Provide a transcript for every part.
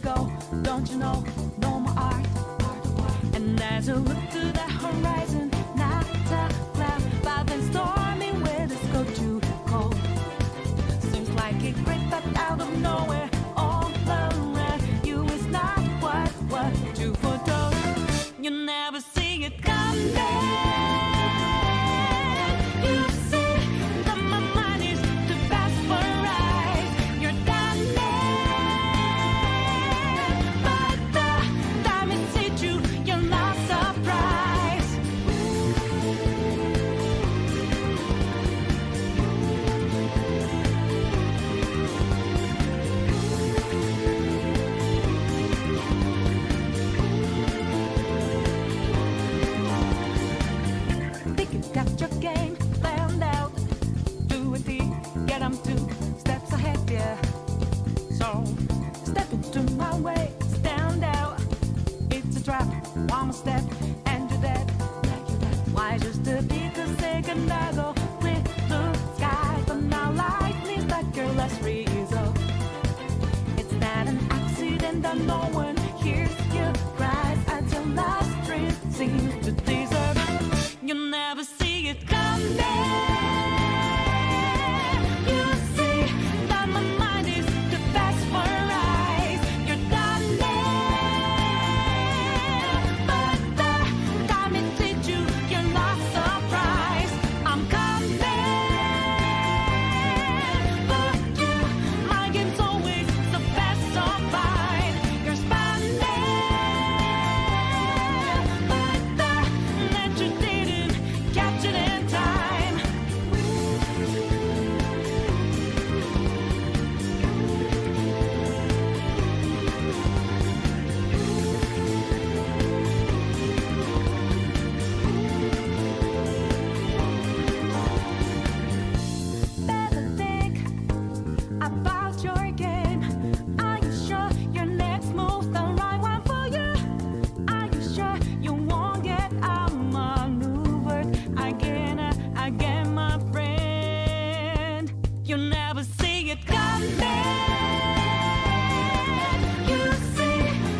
go, don't you know? No more art. And as you look to the horizon, not a cloud, but then stormy weather's go too cold. Seems like it crept up out of nowhere, all around you is not what you foretold. You never see it coming. You see that my mind is too fast for eyes. You're done but the time it hit you, you're not surprised. Think you got your game planned out. Do it, get 'em 2 steps ahead, yeah. So step into my way, stand out. It's a trap, one more step, and you're dead. Why just a bigger second I go with the sky? But now lightning like your last result. It's not an accident that no one hears your cries as your last dream seems to desert. You never see it coming. You see that my mind is too fast for eyes. You're done but the time it hit you, you're not surprised. I'm coming, but you, my game's always so fast, so fine. You're spanning, but the net you didn't catch it in time. Better think about your game. Are you sure your next move's the right one for you? Are you sure you won't get outmaneuvered again, my friend? You never see it coming. You see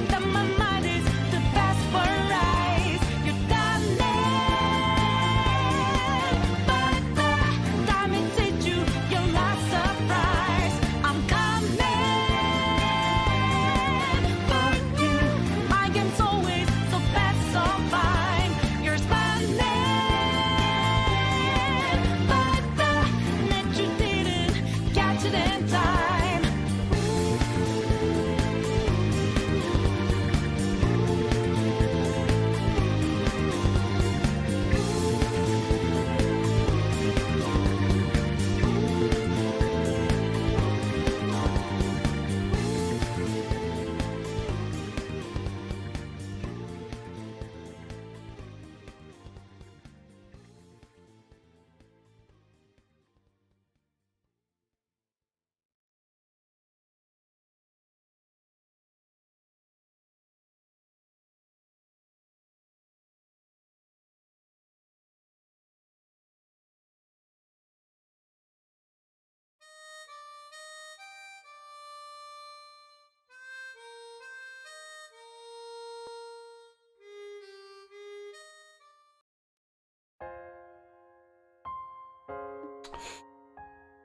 that my mind is too fast for eyes. You're done but the time it hit you, you're not surprised. I'm coming, but you, my game's always so fast, so fine. You're spanning, but the net you didn't catch it in time.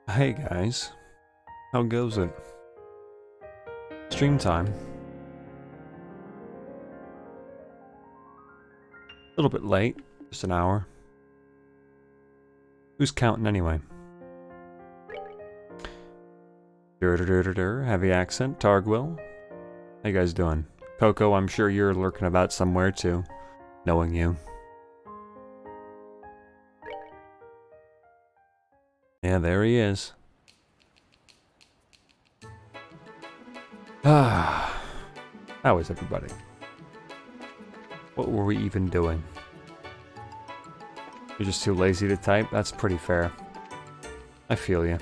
Hey guys, how goes it? Stream time. A little bit late, just an hour. Who's counting anyway? Heavy accent, Targwill. How you guys doing? Coco, I'm sure you're lurking about somewhere too, knowing you. Yeah, there he is. Ah, how is everybody? What were we even doing? You're just too lazy to type? That's pretty fair. I feel you.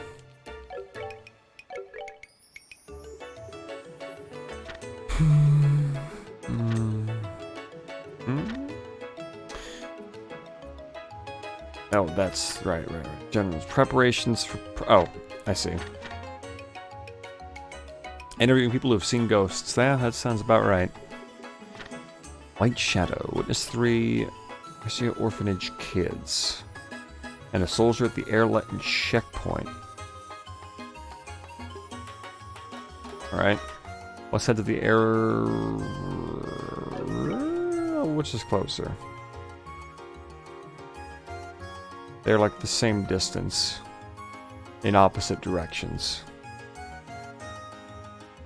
Oh, that's right. General's preparations for... oh, I see. Interviewing people who have seen ghosts. Yeah, that sounds about right. White Shadow. Witness 3. Garcia Orphanage Kids. And a soldier at the Airletton checkpoint. Alright. Let's head to the air... Which is closer? They're like the same distance. In opposite directions.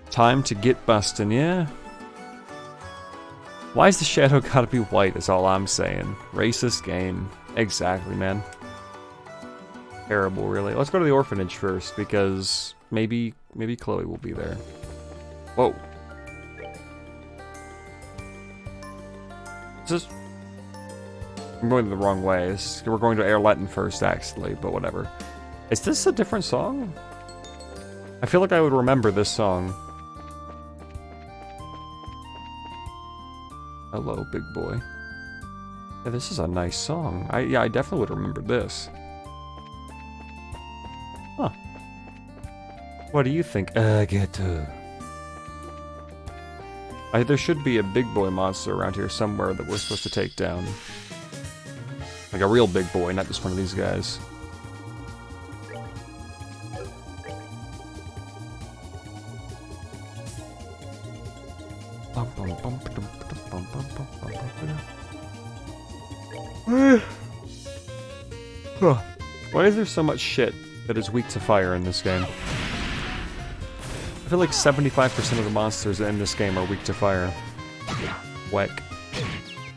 Time to get bustin', yeah? Why is the shadow gotta be white is all I'm saying. Racist game. Exactly, man. Terrible, really. Let's go to the orphanage first, because maybe Chloe will be there. Whoa. Is this... I'm going the wrong way. We're going to Airletton first, actually, but whatever. Is this a different song? I feel like I would remember this song. Hello, big boy. Yeah, this is a nice song. I definitely would remember this. Huh. What do you think? Get to. There should be a big boy monster around here somewhere that we're supposed to take down. Like a real big boy, not just one of these guys. Why is there so much shit that is weak to fire in this game? I feel like 75% of the monsters in this game are weak to fire. Weck.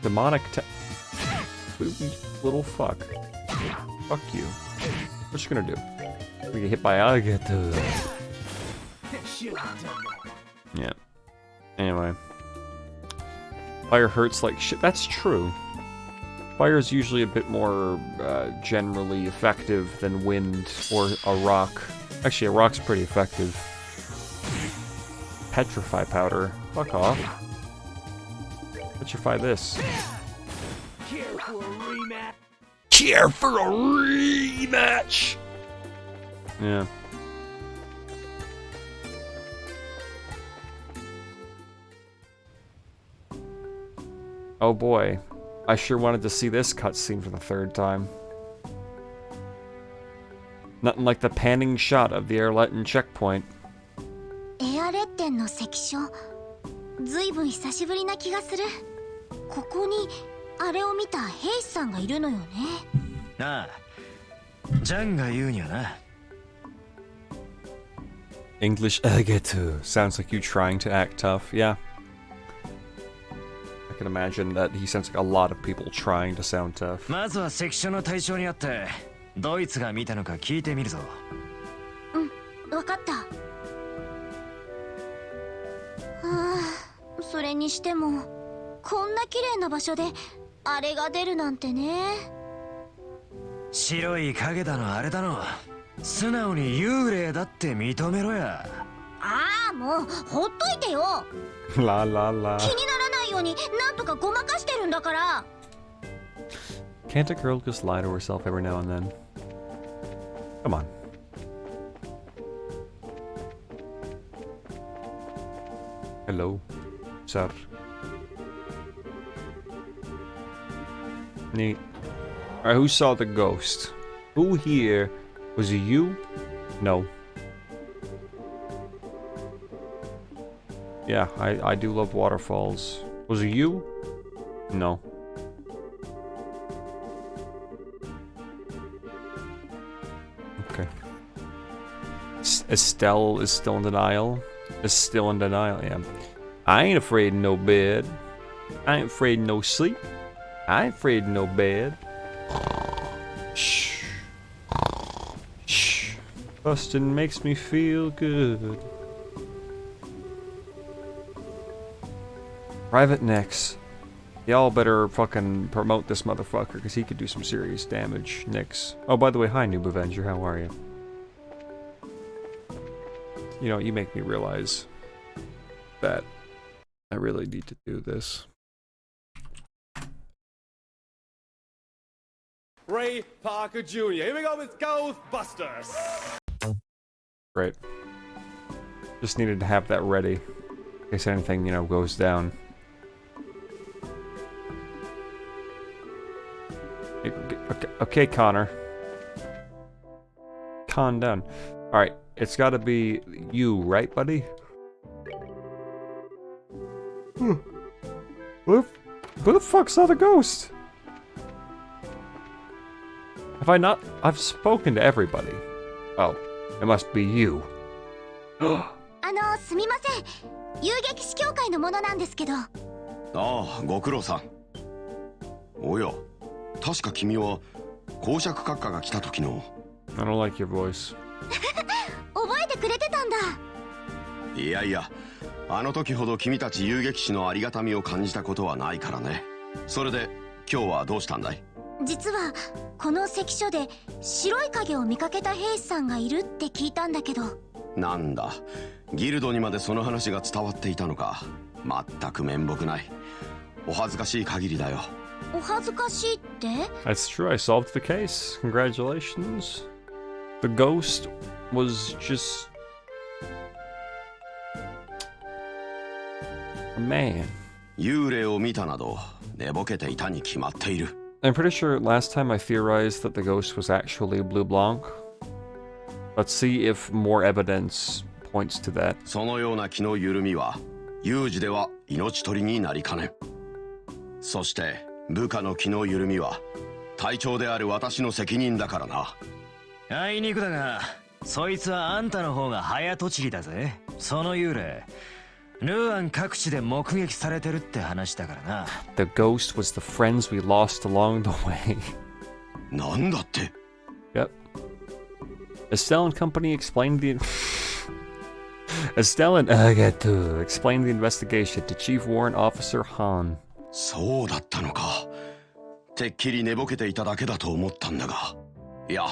Demonic little fuck. Fuck you. What you gonna do? We get hit by alligator. Yeah. Anyway. Fire hurts like shit. That's true. Fire is usually a bit more generally effective than wind or a rock. Actually, a rock's pretty effective. Petrify powder. Fuck off. Petrify this. Care for a rematch? Care for a rematch! Yeah. Oh boy. I sure wanted to see this cutscene for the third time. Nothing like the panning shot of the Airletton checkpoint. エアレッテンの関所ずいぶん久しぶりな気がするここにあれを見た兵士さんがいるのよねああジャンが言うにはな English Agetu. Sounds like you trying to act tough, yeah. I can imagine that he sounds like a lot of people trying to sound tough. まずは関所の対象にあってドイツが見たのか聞いてみるぞわかったはあそれにしてもこんな綺麗な場所であれが出るなんてね白い影だのあれだの素直に幽霊だって認めろやああもうほっといてよ La la la. 気にならないようになんとかごまかしてるんだから Can't a girl just lie to herself every now and then? Come on. Hello, sir. Neat. Alright, who saw the ghost? Who here? Was it you? No. Yeah, I do love waterfalls. Was it you? No. Okay. Estelle is still in denial. Is still in denial, yeah. I ain't afraid of no bed. I ain't afraid of no sleep. I ain't afraid of no bed. Shh. Shh. Bustin' makes me feel good. Private Nix. Y'all better fucking promote this motherfucker, because he could do some serious damage. Nix. Oh, by the way, hi, Noob Avenger. How are you? You know, you make me realize that I really need to do this. Ray Parker Jr. Here we go with Ghostbusters. Great. Just needed to have that ready. In case anything, you know, goes down. Okay, Connor. Calm down. Alright, it's gotta be you, right, buddy? Who the fuck saw the ghost? Have I not? I've spoken to everybody. Oh, it must be you. すみません。遊撃士協会のものなんですけど。ああ、ご苦労さん。おや、確か君は公爵閣下が来た時の。I don't like your voice. 覚えてくれてたんだ。いやいや、あの時ほど君たち遊撃士のありがたみを感じたことはないからね。それで今日はどうしたんだい？実はこの関所で白い影を見かけた兵士さんがいるって聞いたんだけど。なんだ、ギルドにまでその話が伝わっていたのか。まったく面目ない。お恥ずかしい限りだよ。お恥ずかしいって？ That's true, I solved the case. Congratulations. The ghost was just... a man. 幽霊を見たなど寝ぼけていたに決まっている。I'm pretty sure last time I theorized that the ghost was actually Blue Blanc. Let's see if more evidence points to that. そのような気の緩みは有事では命取りになりかねん。そして部下の気の緩みは隊長である私の責任だからな。あいにくだが、そいつはあんたの方が早とちりだぜ。その幽霊、ルーアン各地で目撃されてるって話だからな。The ghost was the friends we lost along the way. なんだって。 Yep. Estelle and company explained the... Estelle and Agatu explained the investigation to Chief Warrant Officer Han. そうだったのか。てっきり寝ぼけていただけだと思ったんだが。いや、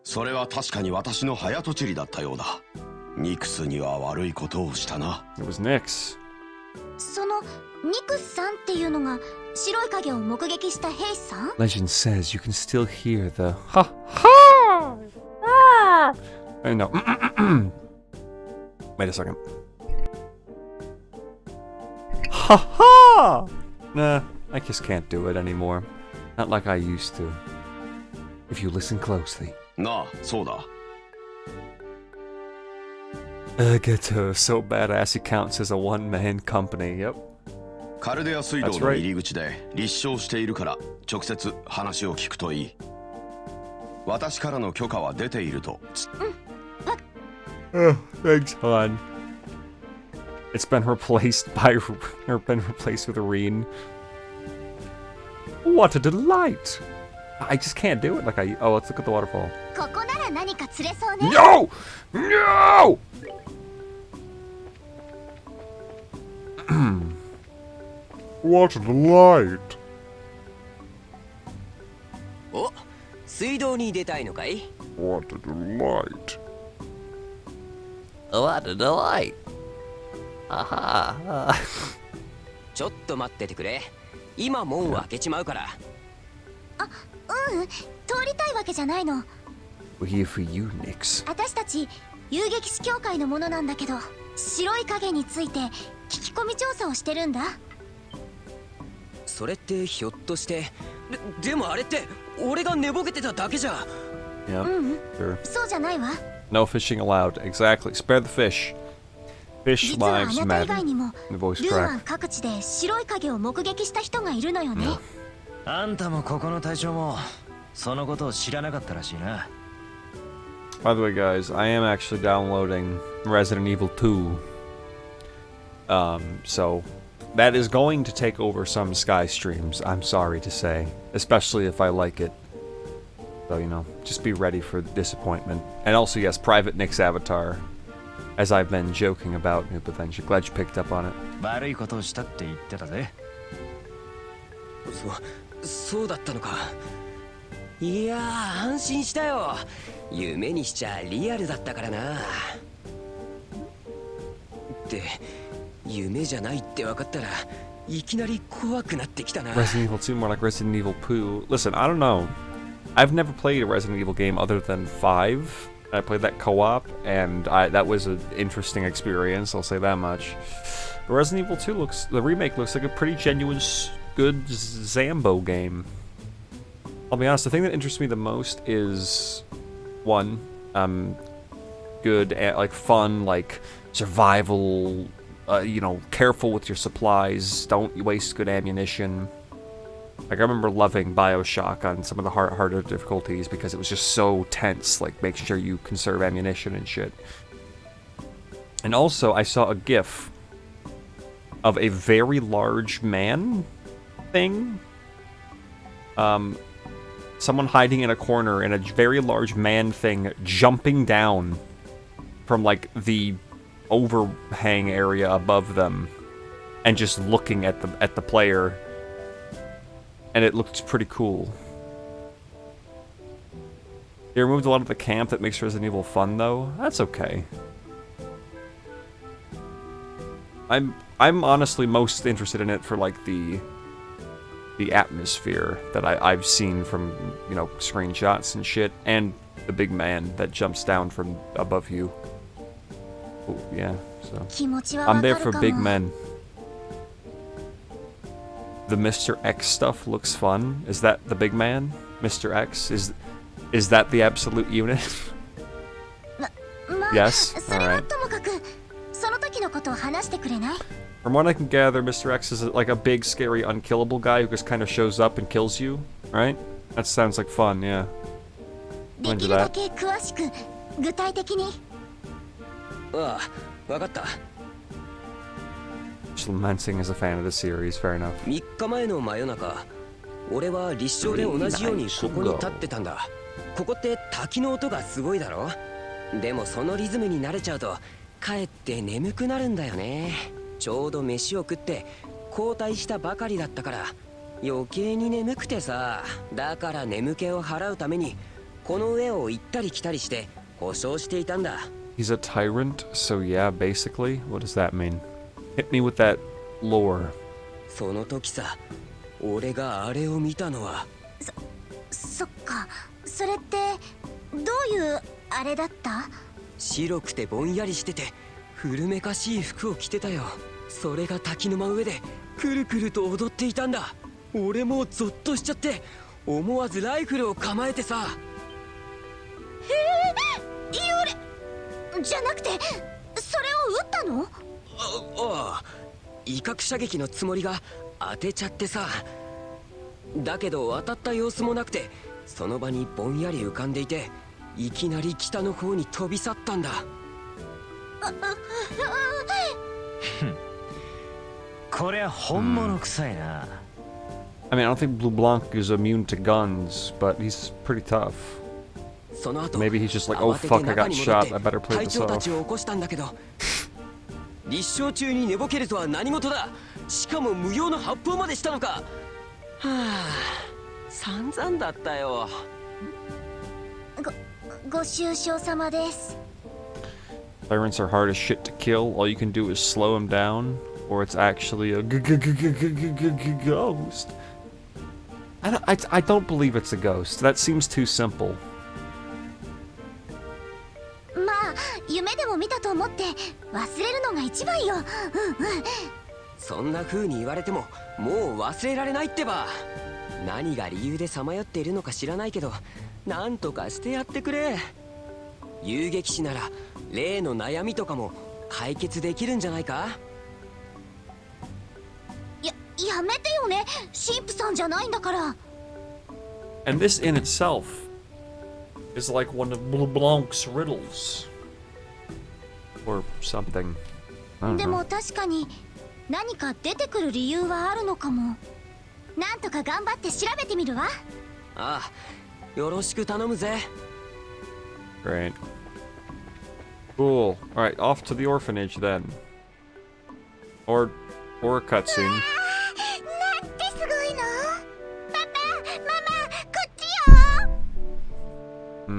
それは確かに私の早とちりだったようだ。ニクスには悪いことをしたな。It was Nyx. そのニクスさんっていうのが白い影を目撃した兵士さん？ Legend says you can still hear the ha ha. I know. Wait a second. Ha ha. Nah, I just can't do it anymore. Not like I used to. If you listen closely. なあ、そうだ。Agato, so badass he counts as a one-man company. Yep. カルデア水道の入り口で立証しているから直接話を聞くといい。私からの許可は出ていると。Thanks, Han. It's been replaced by, or been replaced with Irene. What a delight! I just can't do it like I. Oh, let's look at the waterfall. ここなら何か釣れそうね。 No! No! What a delight! お、水道に出たいのかい？ What a delight! What a delight! ははちょっと待っててくれ。今門を開けちまうから。通りたいわけじゃないの。 We're here for you, Nyx. 私たち遊撃士協会のものなんだけど、白い影について聞き込み調査をしてるんだ。それってひょっとして、でもあれって俺が寝ぼけてただけじゃ。Yep, sure. そうじゃないわ。 No fishing allowed. Exactly. Spare the fish. Fish 実はあ lives なた以 matter. 外にも The voice ルーアン crack. 各地で白い影を目撃した人がいるのよね。あんたもここの隊長もそのことを知らなかったらしいな。By the way, guys, I am actually downloading Resident Evil 2. So that is going to take over some Sky streams, I'm sorry to say. Especially if I like it. So, you know, just be ready for disappointment. And also, yes, Private Nyx Avatar. As I've been joking about, but then glad you picked up on it. 悪いことをしたって言ってたぜ。そうだったのか。いやー、安心したよ。夢にしちゃリアルだったからな。って夢じゃないって分かったらいきなり怖くなってきたな。 Resident Evil 2 more like Resident Evil 2. Listen, I don't know. I've never played a Resident Evil game other than 5. I played that co-op, and that was an interesting experience, I'll say that much. But Resident Evil 2 the remake looks like a pretty genuine, good Zambo game. I'll be honest, the thing that interests me the most is, one, good, like, fun, like, survival, you know, careful with your supplies, don't waste good ammunition. Like, I remember loving BioShock on some of the harder difficulties because it was just so tense, like, making sure you conserve ammunition and shit. And also, I saw a GIF of a very large man thing. Someone hiding in a corner and a very large man thing jumping down from, like, the overhang area above them and just looking at the player. And it looked pretty cool. They removed a lot of the camp that makes Resident Evil fun, though. That's okay. I'm honestly most interested in it for, like, the atmosphere that I've seen from, you know, screenshots and shit, and the big man that jumps down from above you. Ooh, yeah, so I'm there for big men. The Mr. X stuff looks fun. Is that the big man? Mr. X? Is that the absolute unit? Yes? Alright. From what I can gather, Mr. X is like a big, scary, unkillable guy who just kind of shows up and kills you, right? That sounds like fun, yeah. I'm into that. Just lamenting as a fan of the series, fair enough. 3日前の真夜中、俺は立証で同じようにここに立ってたんだ。ここって滝の音がすごいだろ。でもそのリズムに慣れちゃうとかえって眠くなるんだよね。ちょうど飯を食って交代したばかりだったから余計に眠くてさ。だから眠気を払うためにこの上を行ったり来たりして保証していたんだ。He's a tyrant, so yeah, basically. What does that mean? Hit me with that lore. その時さ、俺があれを見たのは。そっか、それってどういうあれだった？白くてぼんやりしてて古めかしい服を着てたよ。それが滝の真上でくるくると踊っていたんだ。俺もゾッとしちゃって思わずライフルを構えてさ。幽霊じゃなくてそれを撃ったの？ああ、威嚇射撃のつもりが当てちゃってさ。だけど当たった様子もなくてその場にぼんやり浮かんでいていきなり北の方に飛び去ったんだ。これは本物臭いな。I mean, I don't think Blue Blanc is immune to guns, but he's pretty tough. その後 Maybe he's just like, oh fuck, I got shot, I better play 隊 this 長た off. ちを起こしたんだけど立証中に寝ぼけるとは何事だ。しかも無用の発砲までしたのか。はあ、散々だったよ。ご愁傷様です。 Tyrants are hard as shit to kill. All you can do is slow them down, or it's actually a ghost. I don't believe it's a ghost. That seems too simple. まあ夢でも見たと思って忘れるのが一番よ。そんな風に言われてももう忘れられないってば。何が理由でさまよっているのか知らないけどなんとかしてやってくれ。遊撃士なら例の悩みとかも解決できるんじゃないか。やめてよね、神父さんじゃないんだから。 And this in itself is like one of Blue Blanc's riddles. Or something. I don't で know. も確かに何か出てくる理由はあるのかも。なんとか頑張って調べてみるわ。ああ、よろしく頼むぜ。 Great. Cool. Alright, off to the orphanage then. Or a cutscene. なんてすごいの。パパ、ママ、こっちよ。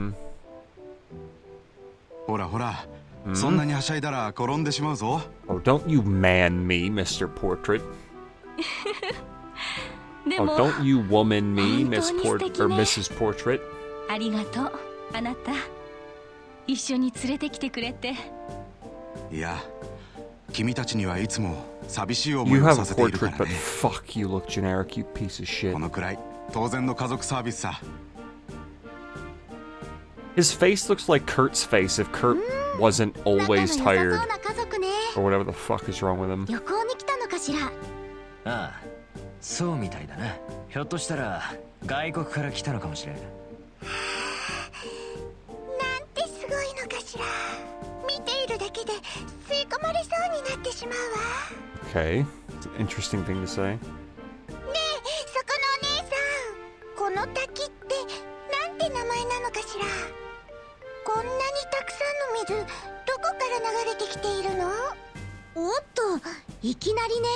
ほらほら、そんなにはしゃいだら転んでしまうぞ。 Oh, don't you man me, Mr. Portrait. で Oh, も don't you woman me, 本当に Miss 素敵 Port or ね。 Mrs. Portrait. ありがとうあなた。一緒に連れてきてくれて。いや、君たちにはいつも寂しい思い You を have さ a せているか portrait, ら but ね。 fuck, you look generic, you piece of shit. このくらい当然の家族サービスさ。 His face looks like Kurt's face if Kurt wasn't 仲の良 always さそう tired な家族ね。 or whatever the fuck is wrong with him. 旅行に来たのかしら。ああ、そうみたいだな。ひょっとしたら外国から来たのかもしれん。なんてすごいのかしら。見ているだけで吸い込まれそうになってしまうわ。 Okay, it's an interesting thing to say. ねえ、そこのお姉さん、この滝ってなんて名前なのかしら。こんなにたくさんの水、どこから流れてきているの？おっと、いきなりね。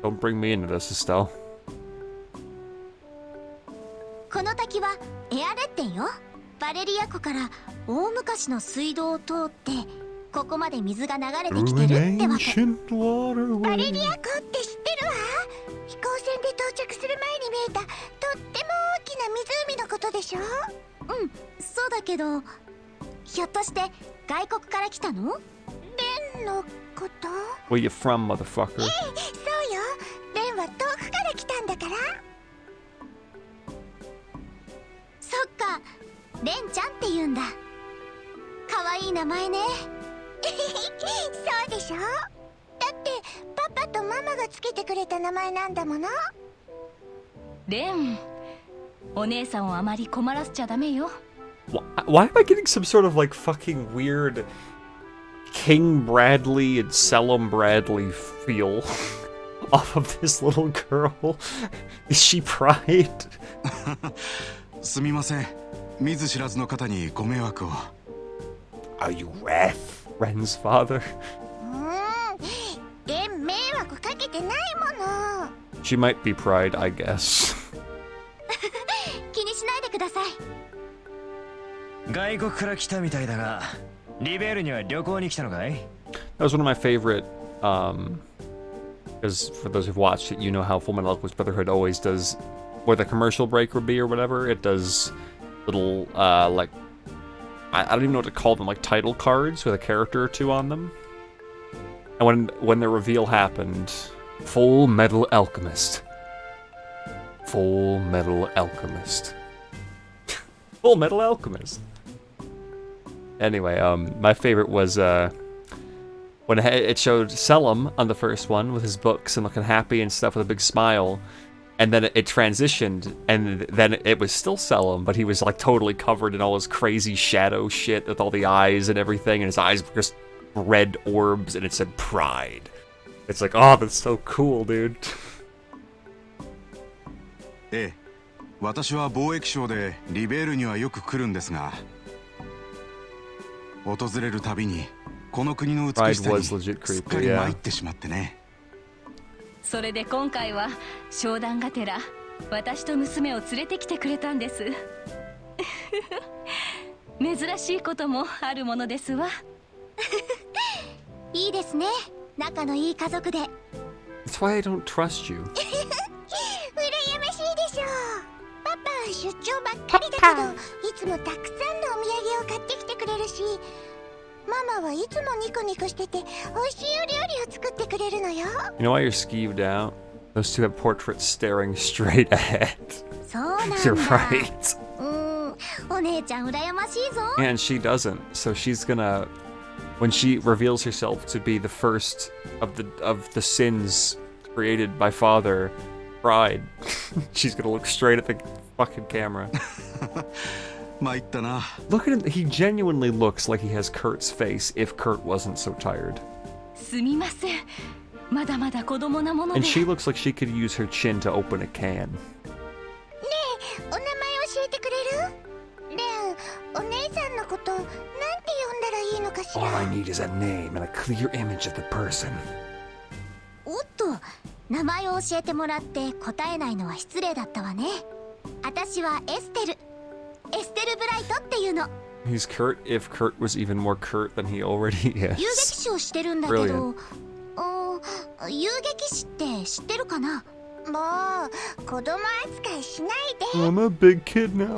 Don't bring me into this, Estelle. この滝はエアレッテンよ。バレリア湖から大昔の水道を通ってここまで水が流れてきてるってわけ。 waterway. バレリア湖って知ってるわ。飛行船で到着する前に見えたとっても大きな湖のことでしょ。うん、そうだけど、ひょっとして外国から来たの？レンのこと？ Where you from, motherfucker? そうよ、レンは遠くから来たんだから。そっか、レンちゃんって言うんだ。かわいい名前ね。そうでしょ。だってパパとママがつけてくれた名前なんだもの。レン、お姉さんをあまり困らせちゃダメよ。 Why am I getting some sort of like fucking weird King Bradley and Selim Bradley feel off of this little girl? Is she pride? すみません。見ず知らずの方にご迷惑を。 Are you Wrath? Ren's father? レン迷惑かけてないもの。 She might be pride, I guess. 気にしないでください。外国から来たみたいだが、リベールには旅行に来たのかい？ That was one of my favorite, because for those who've watched it, you know how Fullmetal Alchemist Brotherhood always does, where the commercial break would be or whatever, it does little, like, I don't even know what to call them, like title cards with a character or two on them. And when the reveal happened, Fullmetal Alchemist. Fullmetal Alchemist. Fullmetal Alchemist. Anyway, my favorite was when it showed Selim on the first one with his books and looking happy and stuff with a big smile, and then it transitioned, and then it was still Selim, but he was like totally covered in all his crazy shadow shit with all the eyes and everything, and his eyes were just red orbs, and it said Pride. It's like, oh, that's so cool, dude. ええ、私は貿易商でリベールにはよく来るんですが、訪れるたびにこの国の美しさにすっかり参ってしまってね。それで今回は商談がてら私と娘を連れてきてくれたんです。珍しいこともあるものですわ。いいですね、仲のいい家族で。 That's why I don't trust you. 羨ましいでしょう。パパは出張ばっかりだけど、いつもたくさんのお土産を買ってきてくれるし、ママはいつもニコニコしてて美味しいお料理を作ってくれるのよ。 You know why you're skeeved out? Those two have portraits staring straight ahead. そうなんだ。 You're right. お姉ちゃん羨ましいぞ。 And she doesn't, so she's gonna, when she reveals herself to be the first of the sins created by Father, Pride, she's gonna look straight at the fucking camera. 参ったな。 Look at him, he genuinely looks like he has Kurt's face if Kurt wasn't so tired. すみません。まだまだ子供なもので。 And she looks like she could use her chin to open a can. ねえ、お名前教えてくれる？レン、お姉さんのことなんて呼んだらいいのかし All ら。 I need is a name and a clear image of the person. おっと、名前を教えてもらって答えないのは失礼だったわね。私はエステル。エステル・ブライトっていうの。 He's Kurt if Kurt was even more Kurt than he already 遊撃 is. 士をしてるんだけど、遊撃士って知ってるかな？もう子供扱いしないで。 I'm a big kid now. でも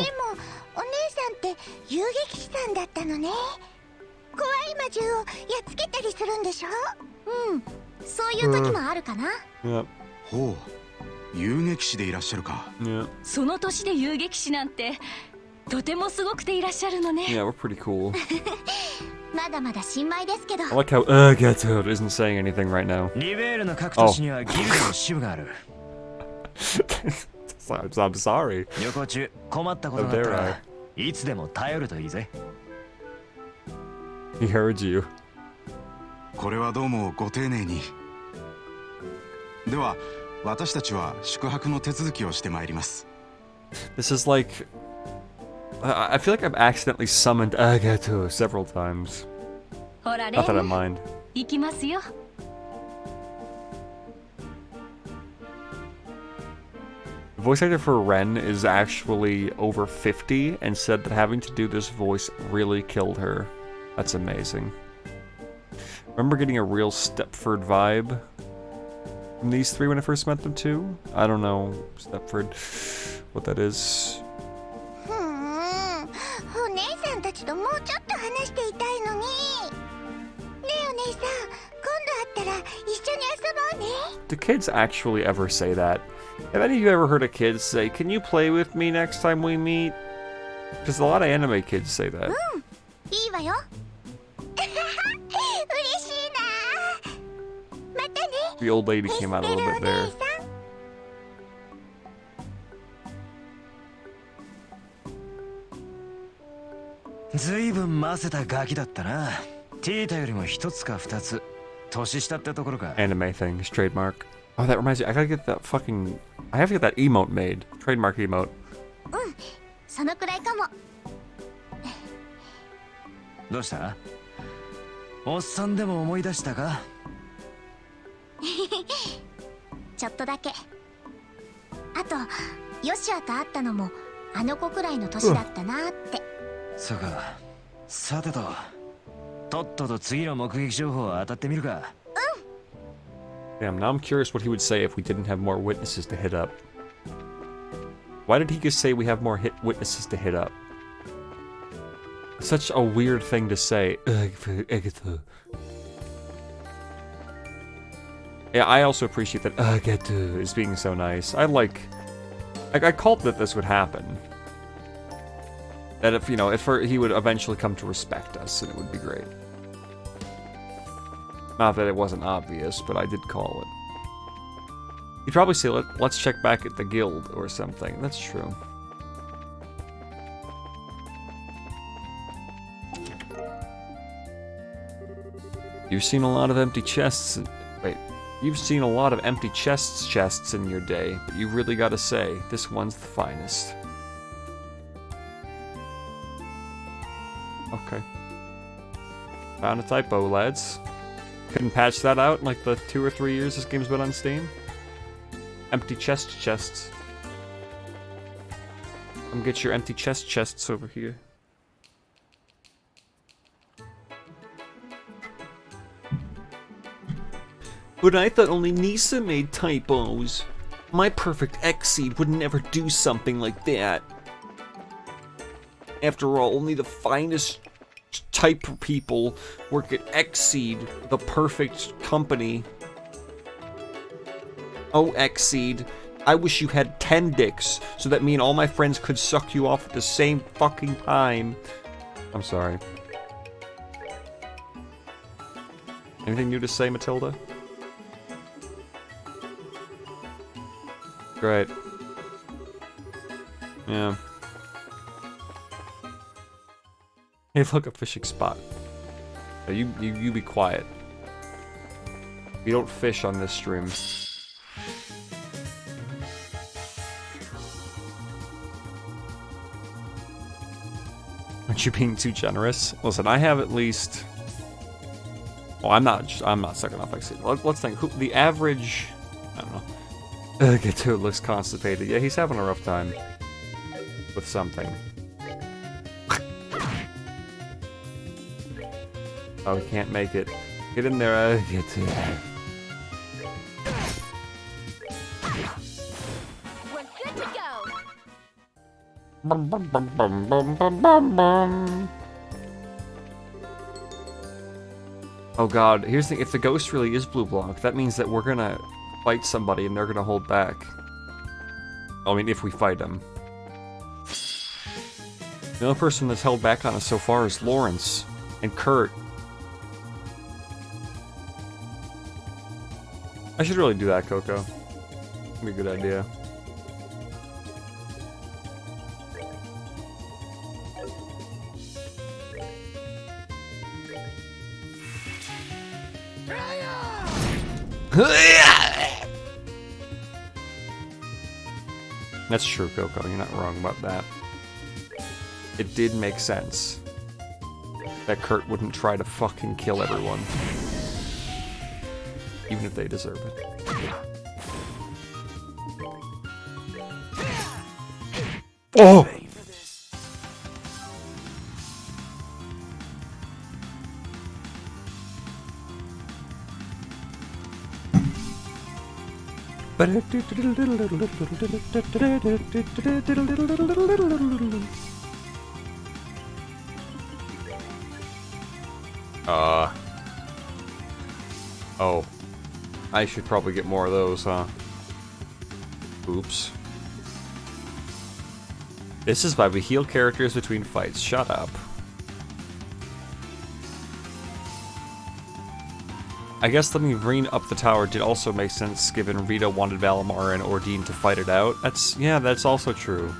お姉さんって遊撃士さんだったのね。怖い魔獣をやっつけたりするんでしょ？うん、そういう時もあるかな。Yep. ほう、遊撃士でいらっしゃるか。Yeah. その年で遊撃士なんてとてもすごくていらっしゃるのね。 Yeah, we're pretty cool. まだまだ新米ですけど。 I like how Gato isn't saying anything right now. リベールの各都市にはギルドの支部がある。I'm sorry. 旅行中困ったことがあったらいつでも頼るといいぜ。 He heard you. これはどうもご丁寧に。では私たちは宿泊の手続きをしてまいります。 This is like... I feel like I've accidentally summoned Agato several times. ほらレ Not that I ン、 mind. 行きますよ。 The voice actor for Ren is actually over 50 and said that having to do this voice really killed her. That's amazing. Remember getting a real Stepford vibe from these three when I first met them too? I don't know, Stepford, what that is. ふーん、お姉さんたちともうちょっと話していたいのに。ねえお姉さん、今度会ったら一緒に遊ぼうね。 Do kids actually ever say that? Have any of you ever heard a kid say, "Can you play with me next time we meet?" Because a lot of anime kids say that. いいわよ。嬉しいな。またね。 The old lady came out a エ little ステ bit ルお there. 姉さん。ずいぶん混ぜたガキだったな。ティータよりも一つか二つ年下ってところか。 Anime thing, his trademark. Oh, that reminds me, I gotta get that fucking... I have to get that emote made. Trademark emote. そのくらいかも。どうした？おっさんでも思い出したか？ちょっとだけ。あと、ヨシアと会ったのもあの子くらいの年だったなって。そうか。さてと、とっとと次の目撃情報を当たってみるか。Damn, now I'm curious what he would say if we didn't have more witnesses to hit up. Why did he just say we have more witnesses to hit up? Such a weird thing to say. Yeah, I also appreciate that Agatha is being so nice. I called that this would happen. That if, you know, if he would eventually come to respect us, and it would be great. Not that it wasn't obvious, but I did call it. You'd probably say, let's check back at the guild or something. That's true. You've seen a lot of empty chests. Wait. You've seen a lot of empty chests in your day, but you've really got to say, this one's the finest. Okay. Found a typo, lads. Couldn't patch that out in like the 2 or 3 years this game's been on Steam. Empty chests. Come get your empty chests over here. But I thought only Nisa made typos. My perfect Xseed would never do something like that. After all, only the finest type people work at Xseed, the perfect company. Oh, Xseed, I wish you had 10 dicks so that me and all my friends could suck you off at the same fucking time. I'm sorry. Anything new to say, Matilda? Great. Yeah. Hey, look, a fishing spot. You be quiet. We don't fish on this stream. Aren't you being too generous? Listen, I have at least... Oh, I'm not sucking off Xseed. Let's think. The average... I don't know. Gato looks constipated. Yeah, he's having a rough time. With something. Oh, he can't make it. Get in there, Gato. We're good to go. Bum, bum, bum, bum, bum, bum, bum, bum. Oh god, here's the thing, if the ghost really is blue block, that means that we're gonna fight somebody and they're gonna hold back. I mean, if we fight them. The only person that's held back on us so far is Lawrence and Kurt. I should really do that, Coco. That'd be a good idea. That's true, Coco. You're not wrong about that. It did make sense that Kurt wouldn't try to fucking kill everyone. Even if they deserve it. Oh! Oh. I should probably get more of those, huh? Oops. This is why we heal characters between fights. Shut up. I guess letting Vreen up the tower did also make sense given Rita wanted Valimar and Ordine to fight it out. Yeah, that's also true.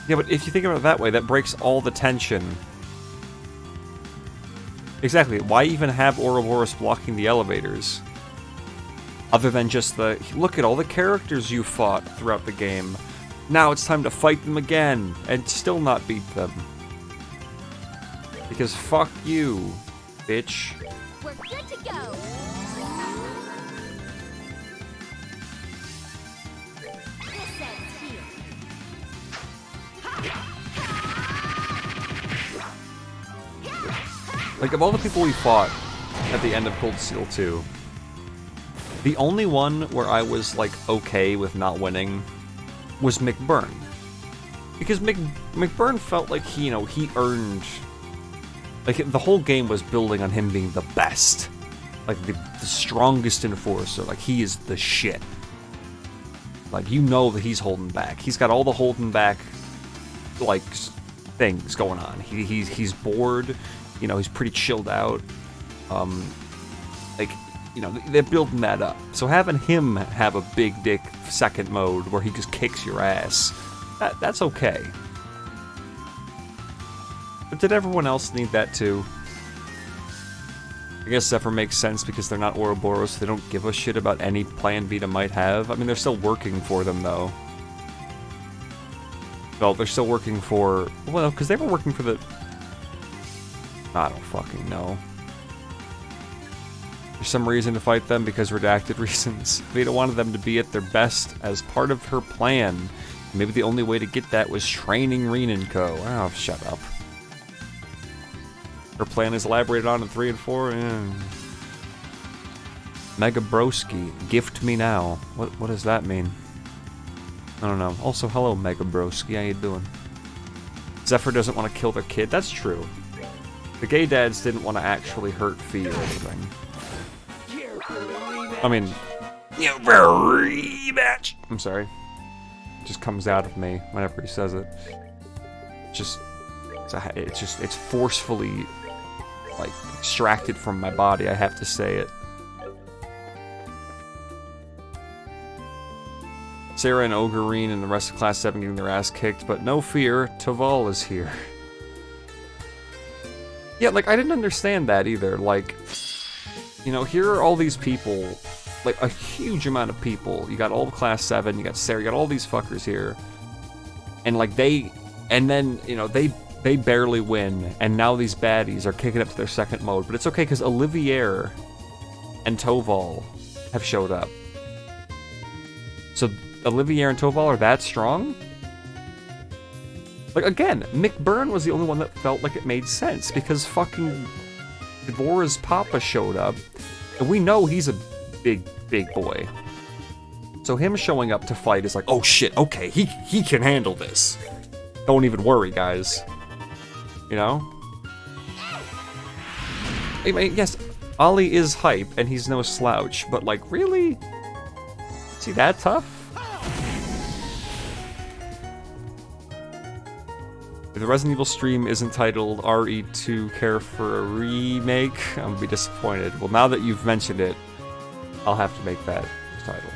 Yeah, but if you think about it that way, that breaks all the tension. Exactly, why even have Ouroboros blocking the elevators? Other than just the, look at all the characters you fought throughout the game. Now it's time to fight them again, and still not beat them. Because fuck you, bitch. We're good to go. This ends here. Like, of all the people we fought at the end of Cold Steel 2, the only one where I was, like, okay with not winning was McBurn. Because McBurn felt like he, you know, he earned... Like, the whole game was building on him being the best. Like, the strongest enforcer. Like, he is the shit. Like, you know that he's holding back. He's got all the holding back, like, things going on. He's bored. You know, he's pretty chilled out. Like, you know, they're building that up. So having him have a big dick second mode where he just kicks your ass, that's okay. But did everyone else need that too? I guess Zephyr makes sense because they're not Ouroboros, so they don't give a shit about any plan Vita might have. I mean, they're still working for them, though. Well, they're still working for... Well, because they were working for the... I don't fucking know. There's some reason to fight them because redacted reasons. Vita wanted them to be at their best as part of her plan. Maybe the only way to get that was training Rin and Co. Oh, shut up. Her plan is elaborated on in 3 and 4. Mega Broski, gift me now. What does that mean? I don't know. Also, hello, Mega Broski. How you doing? Zephyr doesn't want to kill their kid. That's true. The gay dads didn't want to actually hurt Fee or anything. I mean, rematch. I'm sorry. It just comes out of me whenever he says it. It's forcefully, like, extracted from my body. I have to say it. Sarah and Ogreen and the rest of Class 7 getting their ass kicked, but no fear, Toval is here. Yeah, like, I didn't understand that either. Like, you know, here are all these people, like, a huge amount of people. You got all of Class 7, you got Sarah, you got all these fuckers here. And, like, and then, you know, they barely win, and now these baddies are kicking up to their second mode. But it's okay, because Olivier and Toval have showed up. So, Olivier and Toval are that strong? Like, again, McBurn was the only one that felt like it made sense, because fucking Devorah's papa showed up, and we know he's a big boy. So So him showing up to fight is like, oh shit, okay, he can handle this. Don't even worry, guys. You know? I mean, yes, Ollie is hype, and he's no slouch, but like, really? Is he that tough? If the Resident Evil stream isn't titled RE2 Care for a Remake, I'm gonna be disappointed. Well, now that you've mentioned it, I'll have to make that the title.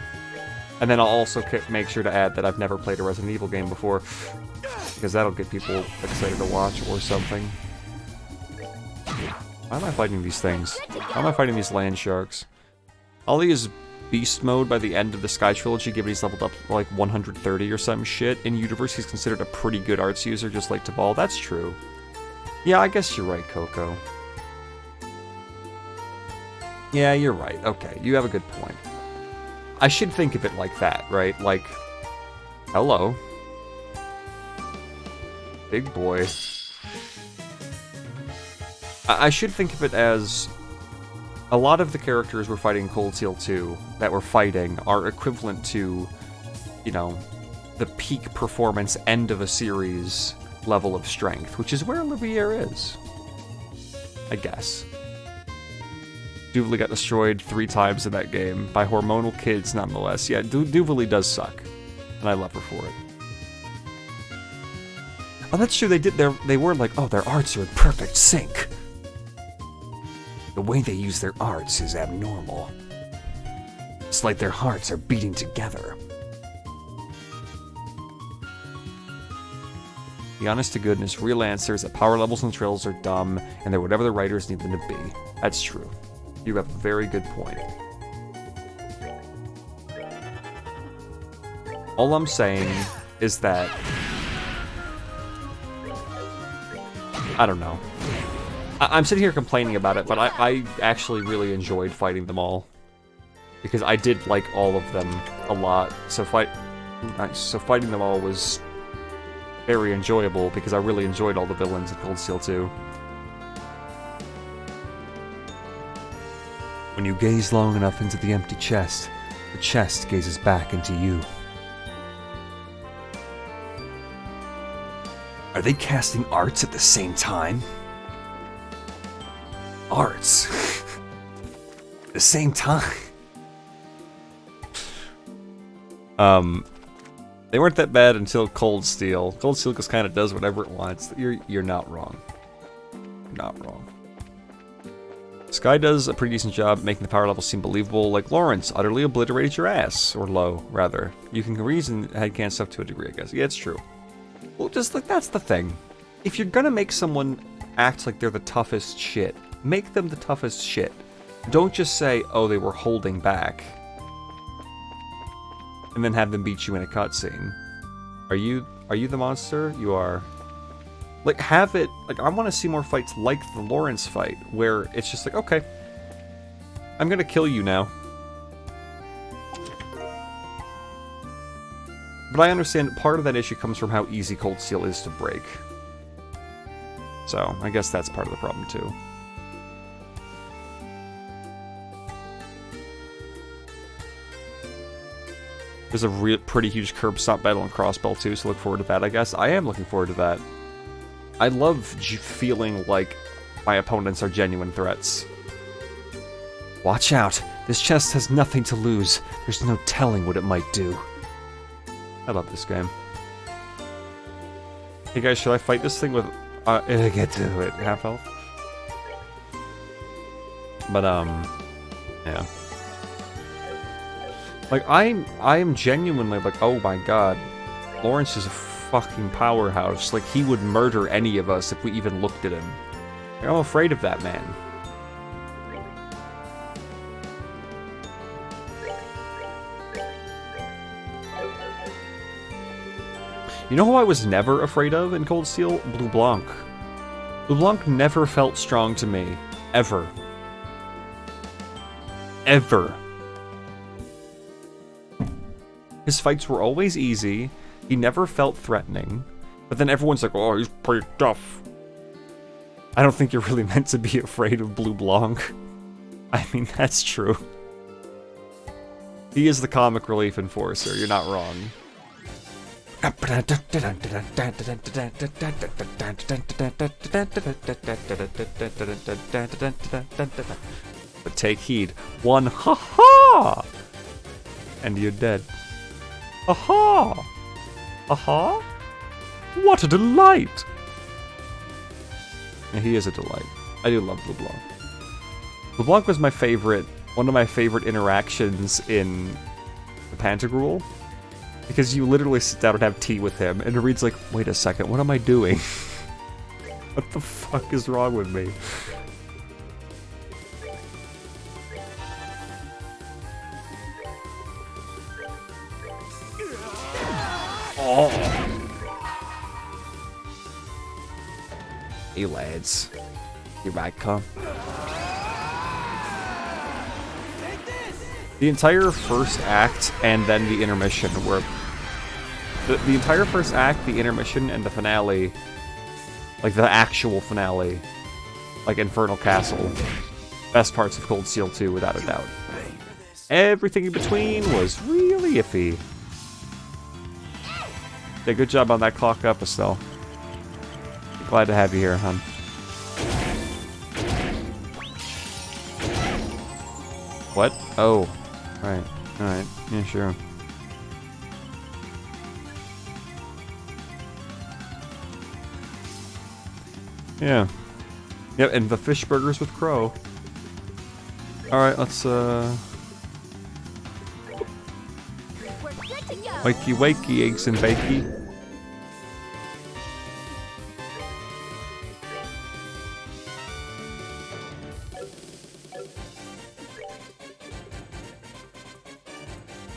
And then I'll also make sure to add that I've never played a Resident Evil game before, because that'll get people excited to watch or something. Why am I fighting these things? How am I fighting these land sharks? Ollie is beast mode by the end of the Sky Trilogy, given he's leveled up like 130 or some shit. In universe, he's considered a pretty good arts user, just like Tabal. That's true. Yeah, I guess you're right, Coco. Yeah, you're right. Okay, you have a good point. I should think of it like that, right? Like, hello. Big boy. I should think of it as a lot of the characters we're fighting in Cold Steel 2 that we're fighting are equivalent to, you know, the peak performance end of a series level of strength, which is where Olivier is. I guess. Duvali got destroyed 3 times in that game by hormonal kids, nonetheless. Yeah, Duvali does suck, and I love her for it. Oh, that's true. They were like, oh, their arts are in perfect sync. The way they use their arts is abnormal. It's like their hearts are beating together. The honest to goodness real answer is that power levels and trails are dumb, and they're whatever the writers need them to be. That's true. You have a very good point. All I'm saying is that... I don't know. I'm sitting here complaining about it, but I actually really enjoyed fighting them all. Because I did like all of them a lot, so fighting them all was very enjoyable, because I really enjoyed all the villains in Cold Steel 2. When you gaze long enough into the empty chest, the chest gazes back into you. Are they casting arts at the same time? Arts? The same time? They weren't that bad until Cold Steel. Cold Steel just kind of does whatever it wants. You're not wrong. You're not wrong. Sky does a pretty decent job making the power level seem believable. Like Lawrence utterly obliterated your ass. Or low, rather. You can reason headcanon stuff to a degree, I guess. Yeah, it's true. Well, just like, that's the thing. If you're gonna make someone act like they're the toughest shit, make them the toughest shit. Don't just say, oh, they were holding back. And then have them beat you in a cutscene. Are you the monster? You are. Like, have it, like, I want to see more fights like the Lawrence fight, where it's just like, okay, I'm gonna kill you now. But I understand part of that issue comes from how easy Cold Steel is to break. So, I guess that's part of the problem, too. There's a pretty huge curb stop battle in Crossbell, too, so look forward to that, I guess. I am looking forward to that. I love feeling like my opponents are genuine threats. Watch out! This chest has nothing to lose. There's no telling what it might do. I love this game. Hey guys, should I fight this thing with... get to it. Half health? But, yeah. Like, I am genuinely like, oh my god. Lawrence is a fucking powerhouse. Like, he would murder any of us if we even looked at him. Like, I'm afraid of that man. You know who I was never afraid of in Cold Steel? Blue Blanc. Blue Blanc never felt strong to me. Ever. Ever. His fights were always easy. He never felt threatening. But then everyone's like, oh, he's pretty tough. I don't think you're really meant to be afraid of Blue Blanc. I mean, that's true. He is the comic relief enforcer, you're not wrong. But take heed. One ha-ha! And you're dead. Aha! Aha! What a delight! Yeah, he is a delight. I do love LeBlanc. LeBlanc was my favorite, one of my favorite interactions in the Pantagruel. Because you literally sit down and have tea with him, and Reed's like, wait a second, what am I doing? What the fuck is wrong with me? Oh. Hey lads, here I come. The entire first act and then the intermission were... The entire first act, the intermission, and the finale, like the actual finale, like Infernal Castle, best parts of Cold Steel 2 without a doubt. Everything in between was really iffy. Yeah, good job on that clock up, Estelle. Glad to have you here, hon. What? Oh. Right. Alright. Yeah, sure. Yeah. Yep, and the fish burgers with Crow. Alright, let's, Wakey wakey, eggs and bakey.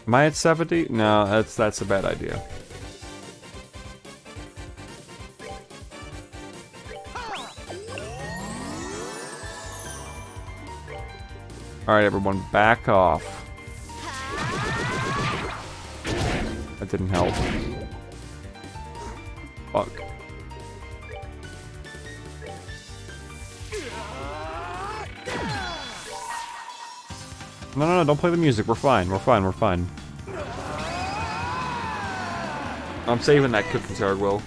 Am I at 70? No, that's a bad idea. Alright, everyone, back off. That didn't help. Fuck. No, don't play the music. We're fine. We're fine. We're fine. I'm saving that cookie, Targwell.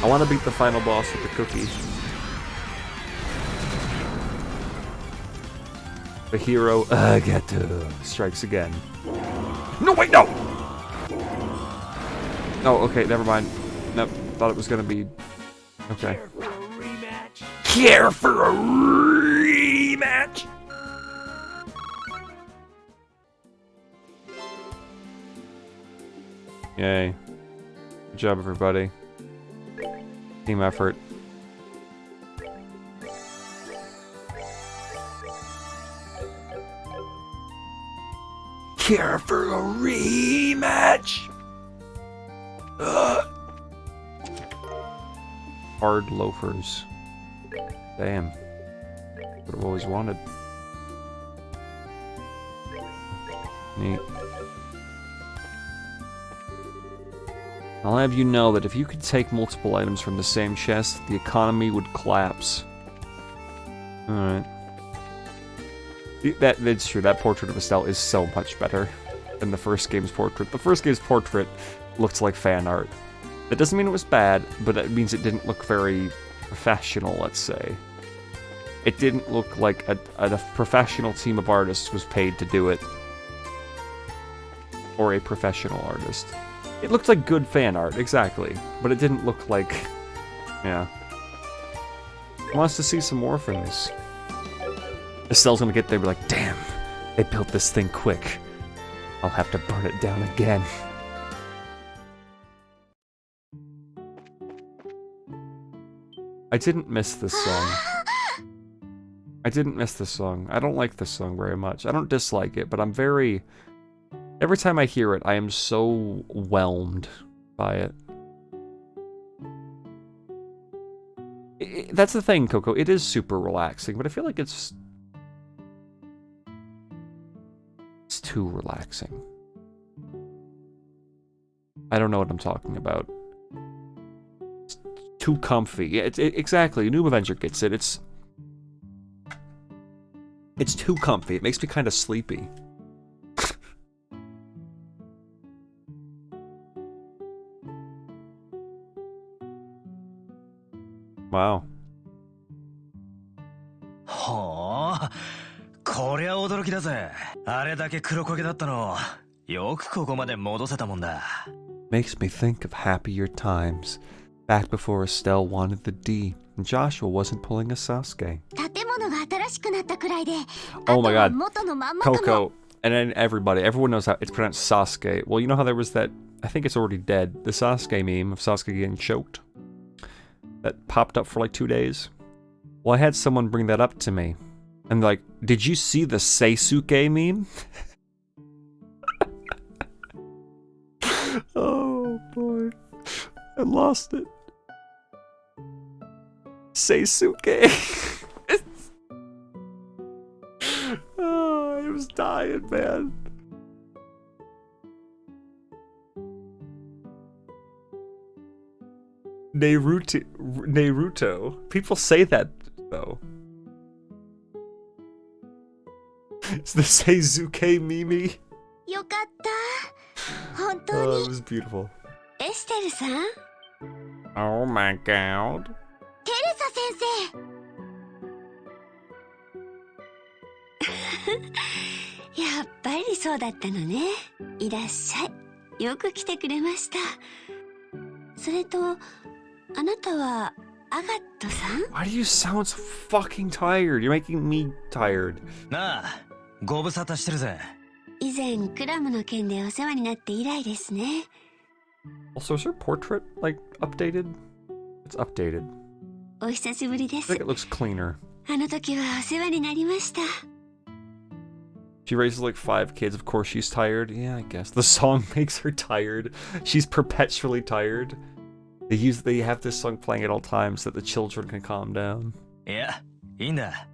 I want to beat the final boss with the cookie. The hero, Agato, strikes again. No, wait, no! Oh, okay, never mind. Nope, thought it was gonna be... Okay. Care for a rematch? Yay. Good job, everybody. Team effort. Care for a rematch? Hard loafers. Damn. What I've always wanted. Neat. I'll have you know that if you could take multiple items from the same chest, the economy would collapse. Alright. That's true, that portrait of Estelle is so much better than the first game's portrait. The first game's portrait looked like fan art. That doesn't mean it was bad, but it means it didn't look very professional, let's say. It didn't look like a professional team of artists was paid to do it. Or a professional artist. It looked like good fan art, exactly. But it didn't look like... Yeah. Wants to see some orphans. Estelle's gonna get there and be like, damn, they built this thing quick. I'll have to burn it down again. I didn't miss this song. I didn't miss this song. I don't like this song very much. I don't dislike it, but I'm very... Every time I hear it, I am so whelmed by it. That's the thing, Coco. It is super relaxing, but I feel like it's too relaxing. I don't know what I'm talking about. It's too comfy. Exactly. Noob Avenger gets it. It's too comfy. It makes me kind of sleepy. こりゃ驚きだぜ。あれだけ黒焦げだったの。よくここまで戻せたもんだ。Makes me think of happier times. Back before Estelle wanted the D, and Joshua wasn't pulling a Sasuke. 建物が新しくなったくらいで、 Oh my あとは god. 元のまんまかも。 Coco, and then everyone knows how it's pronounced Sasuke. Well, you know how there was that, I think it's already dead, the Sasuke meme of Sasuke getting choked? That popped up for like 2 days? Well, I had someone bring that up to me. And like, did you see the Seisuke meme? Oh boy. I lost it. Seisuke. Oh, I was dying, man. Naruto. People say that though. It's the Seisuke Mimi. よかった本当 Oh, に it was beautiful. エステルさん Oh my god. テレサ先生やっぱりそうだったのね。いらっしゃい。よく来てくれました。それとあなたはアガットさん？ Why do you sound so fucking tired? You're making me tired. なあ、ご無沙汰してるぜ。以前クラムの件でお世話になって以来ですね。 Also, is her portrait, like, updated? It's updated. お久しぶりで I す。 think it looks cleaner. あの時はお世話になりました。 She raises like 5 kids. Of course she's tired. Yeah, I guess. The song makes her tired. She's perpetually tired. They have this song playing at all times so that the children can calm down. いや、いいんだ。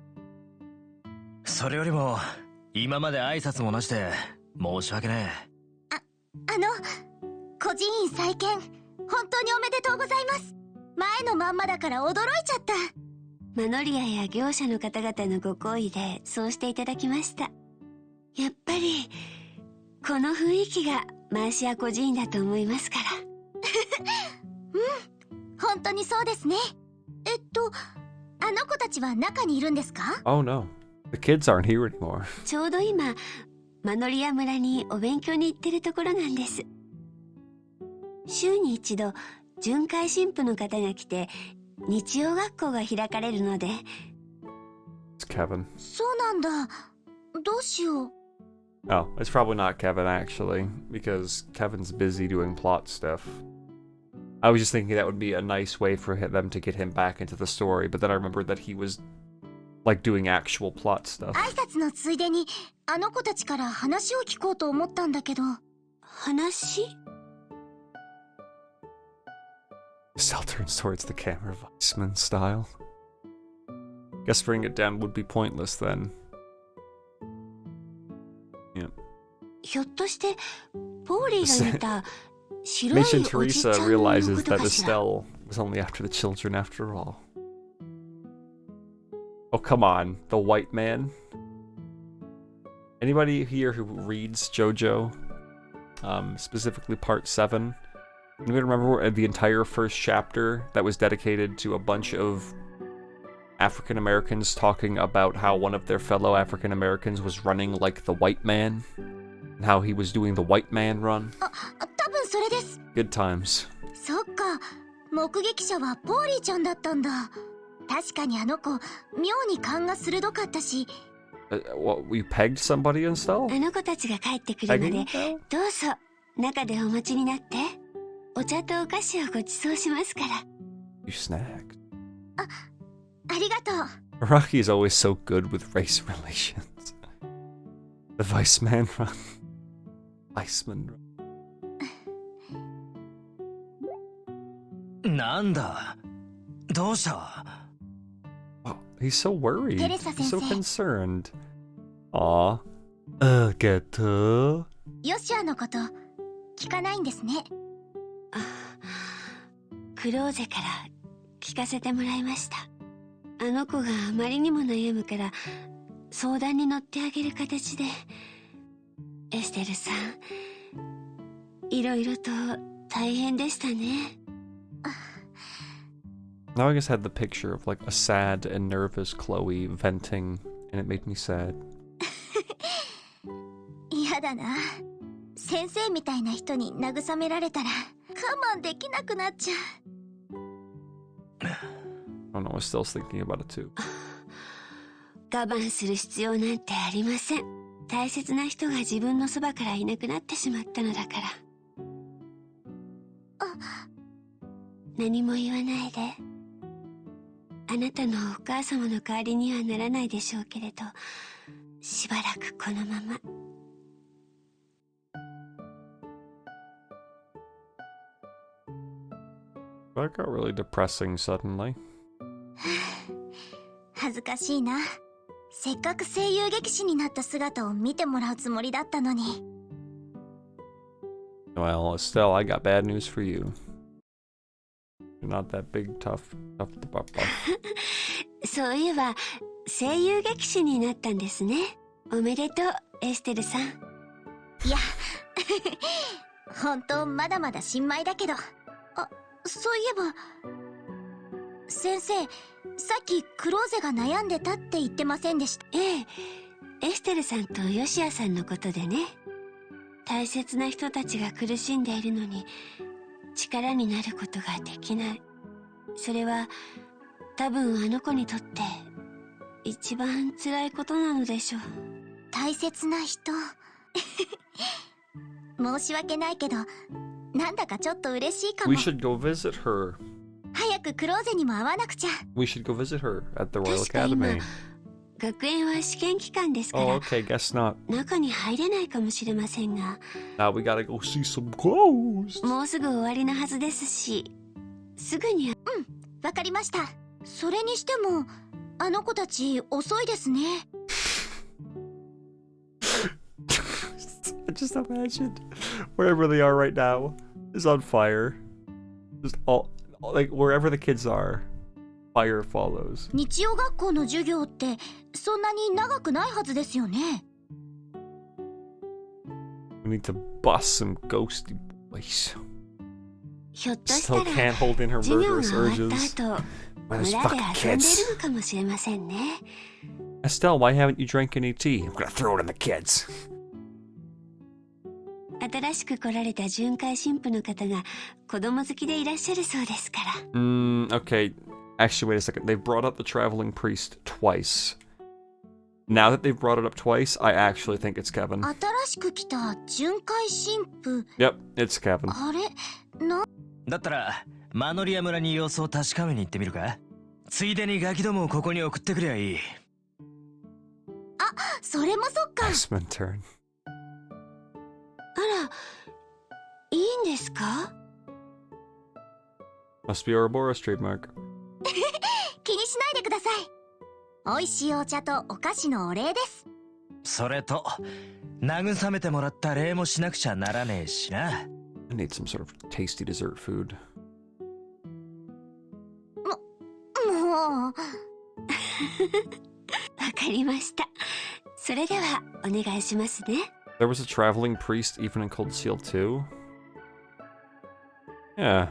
それよりも、今まで挨拶もなしで、申し訳ねえ。あの孤児院再建本当におめでとうございます。前のまんまだから驚いちゃった。マノリアや業者の方々のご好意でそうしていただきました。やっぱりこの雰囲気がマーシア孤児院だと思いますから。うん、本当にそうですね。あの子たちは中にいるんですか？ Oh no. The kids aren't here anymore. ちょうど今マノリア村にお勉強に行ってるところなんです。週に一度巡回神父の方が来て日曜学校が開かれるので。 It's Kevin. そうなんだ。どうしよう。 Oh, it's probably not Kevin actually, because Kevin's busy doing plot stuff. I was just thinking that would be a nice way for them to get him back into the story, but then I remembered that he was like doing actual plot stuff. 挨拶のついでにあの子たちから話を聞こうと思ったんだけど。話？ Estelle turns towards the camera, Weissman style. Guess bringing it down would be pointless then. Yeah. ひょっとしてポーリーが見た白い Mission おじち Teresa ゃんのこ realizes と that かしら。 Estelle was only after the children after all. Oh, come on, the white man. Anybody here who reads JoJo, specifically part 7? Anybody remember the entire first chapter that was dedicated to a bunch of African Americans talking about how one of their fellow African Americans was running like the white man? And how he was doing the white man run? 多分それです。 Good times. そっか、目撃者はポーリーちゃんだったんだ。確かにあの子、妙に勘が鋭かったし。What, you pegged somebody and stuff? あの子たちが帰ってくるまで Pegging?、どうぞ、中でお待ちになって。お茶とお菓子をご馳走しますから。You snagged. ありがとう。 Rocky is always so good with race relations. The Weissman run. Weissman run. なんだ？どうした？ Oh, he's so worried. Teresa He's so sensei. concerned. Aw. Get ヨシアのこと聞かないんですね。クローゼから聞かせてもらいました。あの子があまりにも悩むから相談に乗ってあげる形で。エステルさん、いろいろと大変でしたね。 Now I just had the picture of like a sad and nervous Chloe venting, and it made me sad. やだな。先生みたいな人に慰められたら我慢できなくなっちゃう。 Oh no, Estelle's thinking about it too. 我慢する必要なんてありません。大切な人が自分のそばからいなくなってしまったのだから。何も言わないで。あなたのお母様の代わりにはならないでしょうけれど、しばらくこのまま。That got really depressing suddenly. 恥ずかしいな。せっかく声優劇士になった姿を見てもらうつもりだったのに。 Well, Estelle, I got bad news for you. You're not that big, tough. そういえば声優劇士になったんですね。おめでとう、エステルさん。いや本当まだまだ新米だけど。そういえば先生、さっきクローゼが悩んでたって言ってませんでした？ええ、エステルさんとヨシアさんのことでね。大切な人たちが苦しんでいるのに力になることができない。それは多分あの子にとって一番辛いことなのでしょう。大切な人申し訳ないけど、なんだかちょっと嬉しいかも。 We should go visit her. 早くクローゼにも会わなくちゃ。 We should go visit her at the Royal 確か今 Academy. 学園は試験期間ですか Oh, ら okay, guess not. 中に入れないかもしれませんが、 Now we gotta go see some ghosts. もうすぐ終わりのはずですし、すぐには。わかりました。それにしてもあの子たち遅いですね。Just imagine wherever they are right now is on fire. Just all like wherever the kids are, fire follows. 日曜学校の授業ってそんなに長くないはずですよね。 We need to bust some ghosty boys. ひょっとしたら Still can't hold in her 授業が murderous 終わっ urges. た後、 Where's 村 fucking で遊んでい kids? るのかもしれませんね。 Estelle, why haven't you drank any tea? I'm gonna throw it on the kids. 新しく来られた巡回神父の方が子供好きでいらっしゃるそうですから。Okay. Actually, wait a second. They've brought up the traveling priest twice. Now that they've brought it up twice, I actually think it's Kevin. 新しく来た巡回神父。 Yep, it's Kevin. あれな。だったらマノリア村に様子を確かめに行ってみるか。ついでにガキどもをここに送ってくりゃいい。それもそっか。 Iceman turn. あら、いいんですか？ Must be Ouroboros trademark. 気にしないでください。美味しいお茶とお菓子のお礼です。それと慰めてもらった礼もしなくちゃならねえしな。 I need some sort of tasty dessert food. もう。わかりました。それではお願いしますね。 There was a traveling priest even in Cold Steel 2? Yeah.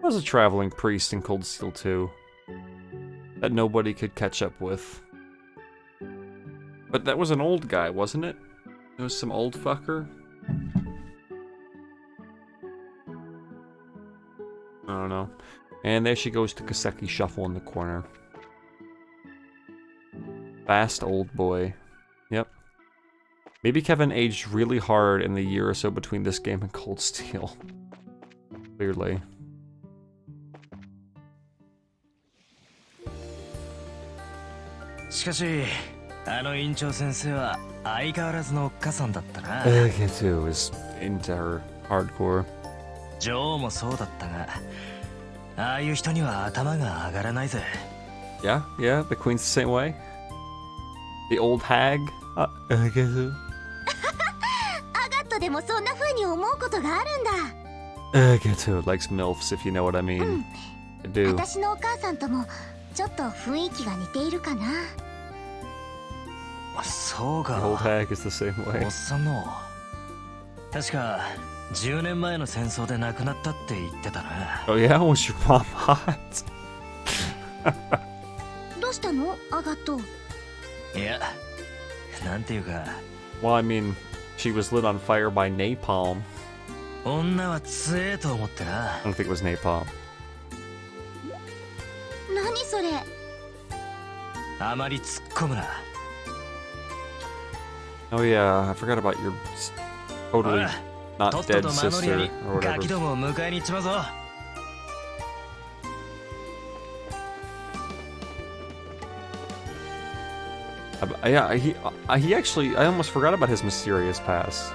There was a traveling priest in Cold Steel 2 that nobody could catch up with. But that was an old guy, wasn't it? It was some old fucker? I don't know. And there she goes to Kaseki Shuffle in the corner. Fast old boy. Yep. Maybe Kevin aged really hard in the year or so between this game and Cold Steel. Clearly. しかしあの院長先生は相変わらずのおっかさんだったな。Ketsu is into her hardcore. 女王もそうだったが、ああいう人には頭が上がらないぜ。 Yeah, yeah, the queen's the same way. The old hag. Ketsu. アガットでもそんな風に思うことがあるんだ。Ketsu likes MILFs, if you know what I mean. I do. 私のお母さんともちょっと雰囲気が似ているかな。そう The old か。 hag is the same お way. っさんの確か10年前の戦争で亡くなったって言ってたな。 Oh yeah, was your mom hot? どうしたのアガット？いや、なんていうか Well, I mean, she was lit on fire by napalm. 女は強えと思ってな。 I don't think it was napalm. 何それ。あまり突っ込むな。 Oh yeah, I forgot about your ほ totally ら、 not とっと dead とマノリア sister に or ガキ whatever. どもを迎えに行っちまうぞ。Yeah, he actually, I almost forgot about his mysterious past.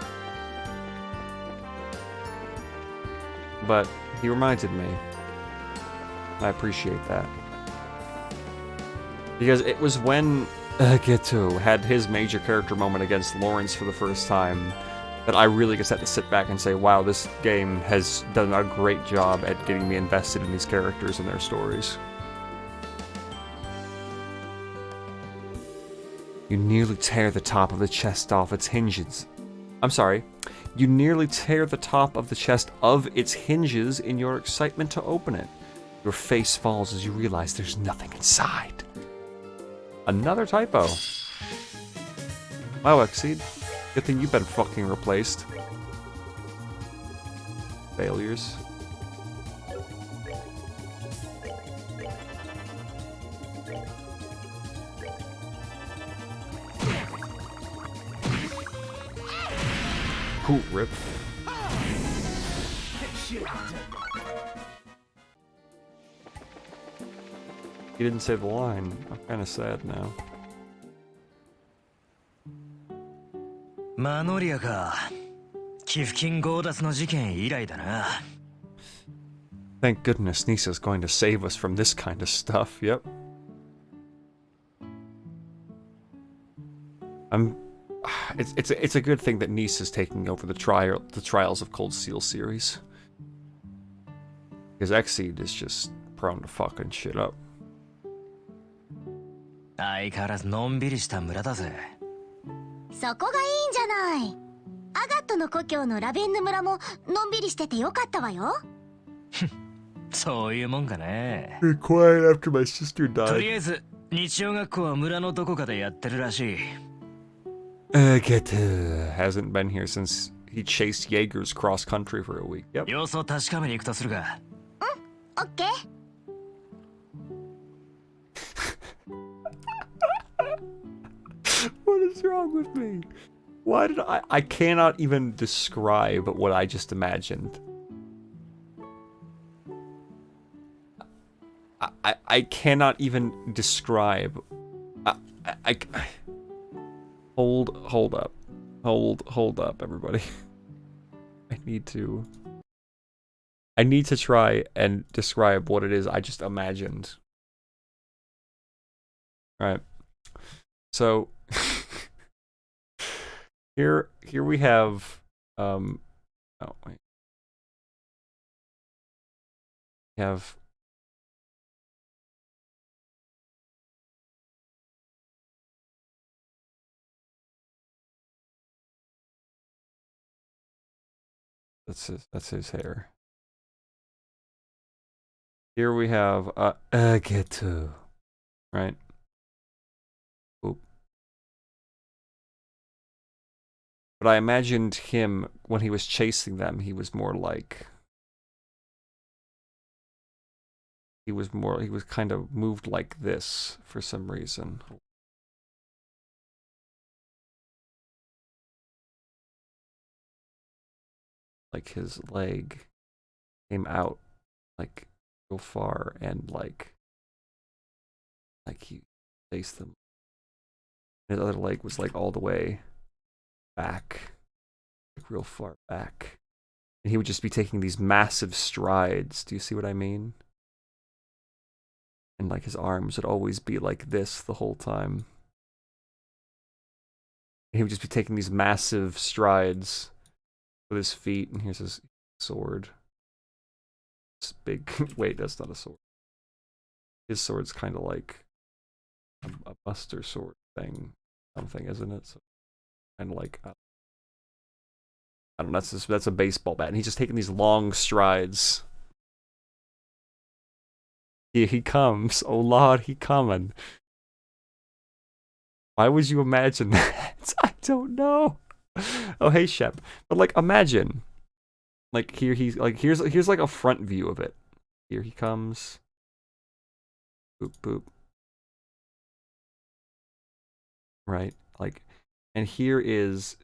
But he reminded me. I appreciate that. Because it was when Geto had his major character moment against Lawrence for the first time that I really just had to sit back and say, wow, this game has done a great job at getting me invested in these characters and their stories. You nearly tear the top of the chest off its hinges. I'm sorry. You nearly tear the top of the chest of its hinges in your excitement to open it. Your face falls as you realize there's nothing inside. Another typo. Wow, Exceed. Good thing you've been fucking replaced. Failures. Cool rip. He didn't say the line. I'm kind of sad now. マノリアか。寄付金強奪の事件以来だな。 Thank goodness Nisa's going to save us from this kind of stuff. Yep. It's a good thing that Nisa's taking over the Trials of Cold Steel series. Because Exceed is just prone to fucking shit up. 相変わらずのんびりした村だぜ。そこがいいんじゃない。アガットの故郷のラベンヌ村ものんびりしててよかったわよ。そういうもんかね。 You're quiet after my sister とり died. あえず日曜学校は村のどこかでやってるらしい。Geto hasn't been here since he chased Jaegers cross country for a week. Yep. 様子を確かめに行くとするが。オッケー。What is wrong with me? Why did I cannot even describe what I just imagined. I cannot even describe. Hold up. Hold up, everybody. I need to try and describe what it is I just imagined. Alright. So here we have oh wait. We have that's his hair. Here we have Geto, right? Oop. But I imagined him when he was chasing them. He was kind of moved like this for some reason. Like his leg came out like real far and like he faced them. His other leg was like all the way back, like real far back. And he would just be taking these massive strides. Do you see what I mean? And like his arms would always be like this the whole time. And he would just be taking these massive strides with his feet, and here's his sword. This big, wait, that's not a sword. His sword's kind of like a buster sword thing, something, isn't it? So kind of like, I don't know, that's a baseball bat, and he's just taking these long strides. Here he comes, oh Lord, he coming. Why would you imagine that? don't know. Oh, hey, Shep. But, like, imagine. Like, here's like a front view of it. Here he comes. Boop, boop. Right? Like, and here is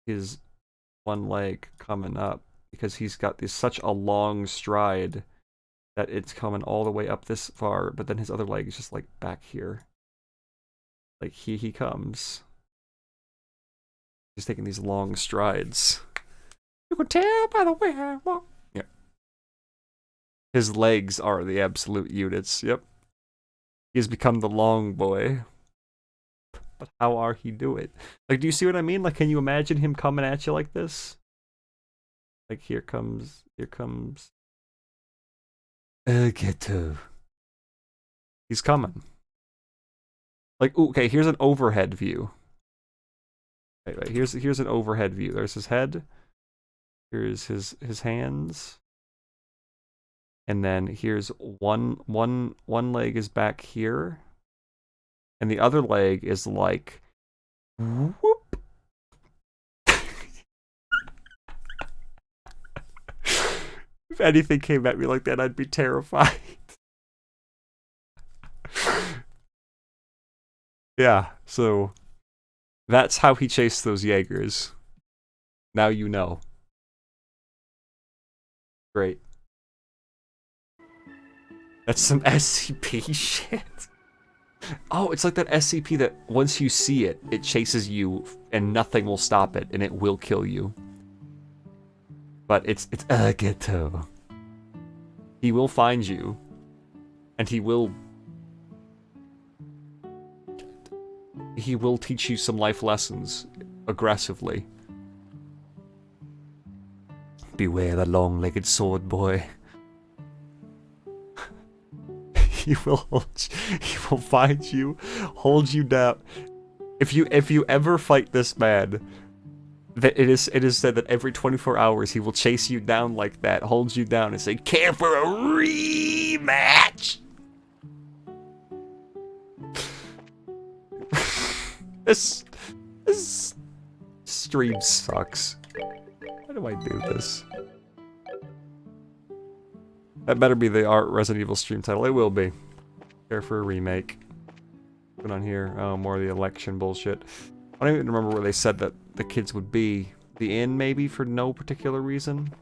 his one leg coming up because he's got such a long stride that it's coming all the way up this far, but then his other leg is just, like, back here. Like, here he comes. He's taking these long strides. You can tell by the way I walk. Yep. His legs are the absolute units. Yep. He has become the long boy. But how are he do it? Like, do you see what I mean? Like, can you imagine him coming at you like this? Like, here comes. Geto. He's coming. Like, ooh, okay, here's an overhead view. Wait, here's an overhead view. There's his head. Here's his hands. And then here's one leg is back here. And the other leg is like whoop. If anything came at me like that, I'd be terrified. Yeah, so that's how he chased those Jaegers. Now you know. Great. That's some SCP shit. Oh, it's like that SCP that once you see it, it chases you and nothing will stop it and it will kill you. But it's Geto. He will find you. And he will teach you some life lessons aggressively. Beware the long-legged sword boy. He will find you, hold you down. If you ever fight this man, that it is said that every 24 hours he will chase you down like that, hold you down, and say, "Care for a rematch?" This stream sucks. Why do I do this? That better be the Resident Evil stream title. It will be. Care for a remake. Put on here. Oh, more of the election bullshit. I don't even remember where they said that the kids would be. The inn, maybe, for no particular reason?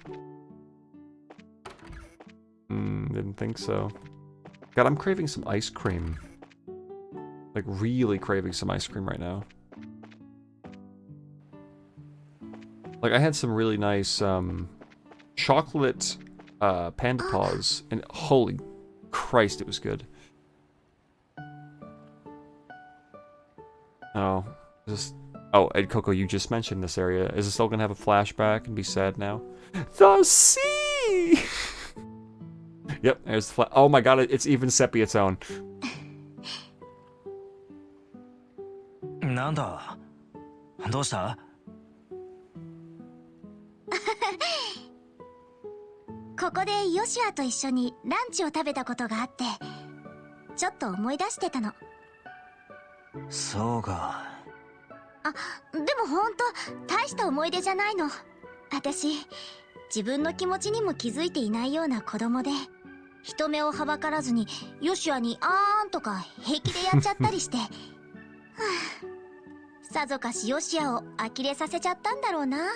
Didn't think so. God, I'm craving some ice cream. Like, really craving some ice cream right now. Like, I had some really nice, chocolate, Panda Paws, and holy Christ, it was good. Oh, Ed Coco, you just mentioned this area. Is it still gonna have a flashback and be sad now? The sea! Yep, there's the oh my god, it's even sepia tone. なんだどうした？ここでヨシアと一緒にランチを食べたことがあって、ちょっと思い出してたの。そうか。あ、でもほんと大した思い出じゃないの。私、自分の気持ちにも気づいていないような子供で、人目をはばからずにヨシアにあーんとか平気でやっちゃったりして、はあ、さぞかしヨシアを呆れさせちゃったんだろうな。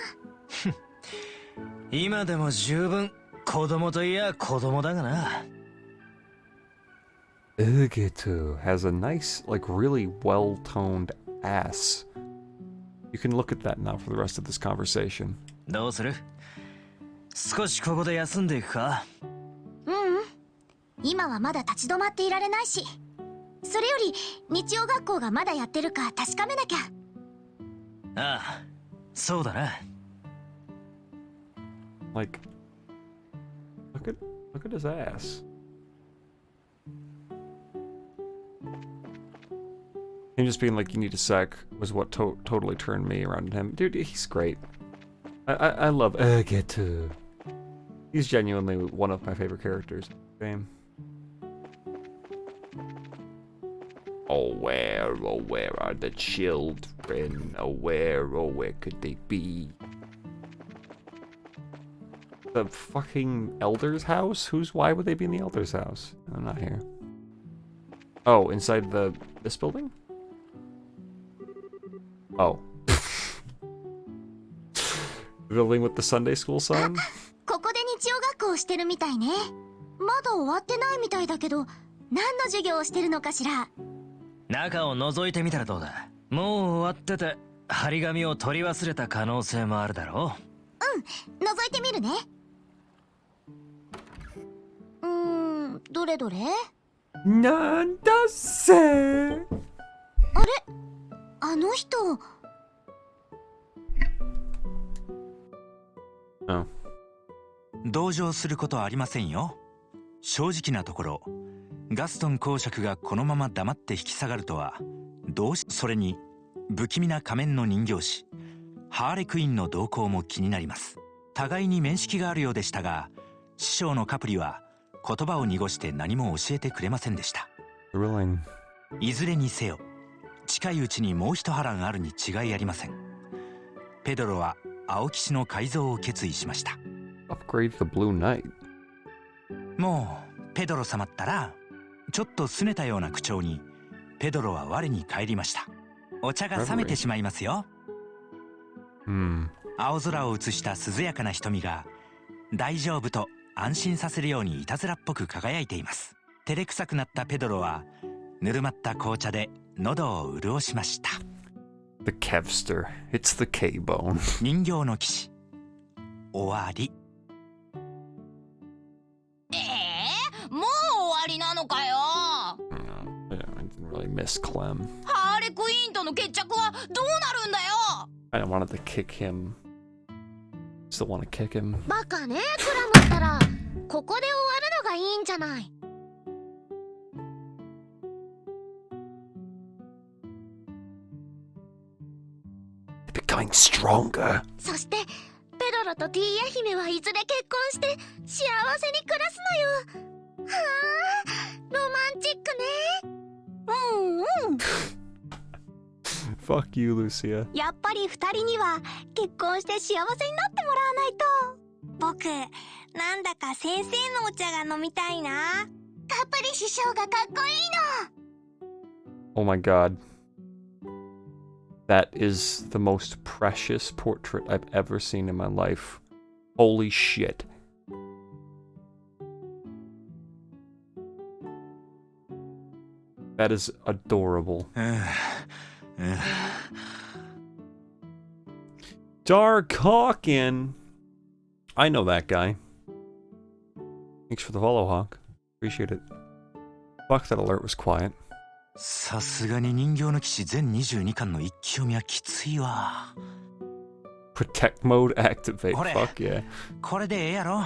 今でも十分子供といや子供だがな。Urgeto has a nice, like, really well-toned ass. You can look at that now for the rest of this conversation. どうする？少しここで休んでいくか？今はまだ立ち止まっていられないし、それより日曜学校がまだやってるか確かめなきゃ。ああ、そうだな。Like, look at his ass. Him just being like, you need a sec, was what totally turned me around to him. Dude, he's great. I love Urgeto. He's genuinely one of my favorite characters in the game. Oh, where are the children? Oh, where could they be? The fucking elder's house? Why would they be in the elder's house? I'm not here. Oh, inside this building? Oh. The building with the Sunday school sign? ここで日曜学校をしてるみたいね。まだ終わってないみたいだけど、何の授業をしてるのかしら。中を覗いてみたらどうだ。もう終わってて張り紙を取り忘れた可能性もあるだろうん、覗いてみるね。どれどれ？なんだせ？あれ？あの人。同情することはありませんよ。正直なところ、ガストン公爵がこのまま黙って引き下がるとはそれに不気味な仮面の人形師ハーレクインの動向も気になります。互いに面識があるようでしたが、師匠のカプリは言葉を濁して何も教えてくれませんでした。いずれにせよ、近いうちにもう一波乱あるに違いありません。ペドロは青騎士の改造を決意しました。Upgrade the Blue Knight. もうペドロ様ったら、ちょっと拗ねたような口調にペドロは我に返りました。お茶が冷めてしまいますよ。青空を映した涼やかな瞳が大丈夫と安心させるようにいたずらっぽく輝いています。照れくさくなったペドロはぬるまった紅茶で喉を潤しました。 The Kevster. It's the K-Bone. 人形の騎士終わり。もう終わりなのかよ。I didn't really miss Clem. ハーレクイーンとの決着はどうなるんだよ。I don't wanted to kick him. Still want to kick him. バカね、クラムったらここで終わるのがいいんじゃない。Becoming stronger. そしてペドロとティーヤ姫はいずれ結婚して幸せに暮らすのよ。はあ、ロマンチックね。Fuck you, Lucia. やっぱり二人には結婚して幸せになってもらわないと。僕、なんだか先生のお茶が飲みたいな。カプリ師匠がかっこいいの。 Oh my god. That is the most precious portrait I've ever seen in my life. Holy shit. That is adorable. Dark Hawkin! I know that guy. Thanks for the follow, Hawk. Appreciate it. Fuck, that alert was quiet. さすがに人形の騎士全22巻の一気読みはきついわ。 Protect mode activate. ほれ、 Fuck yeah. これでええやろ。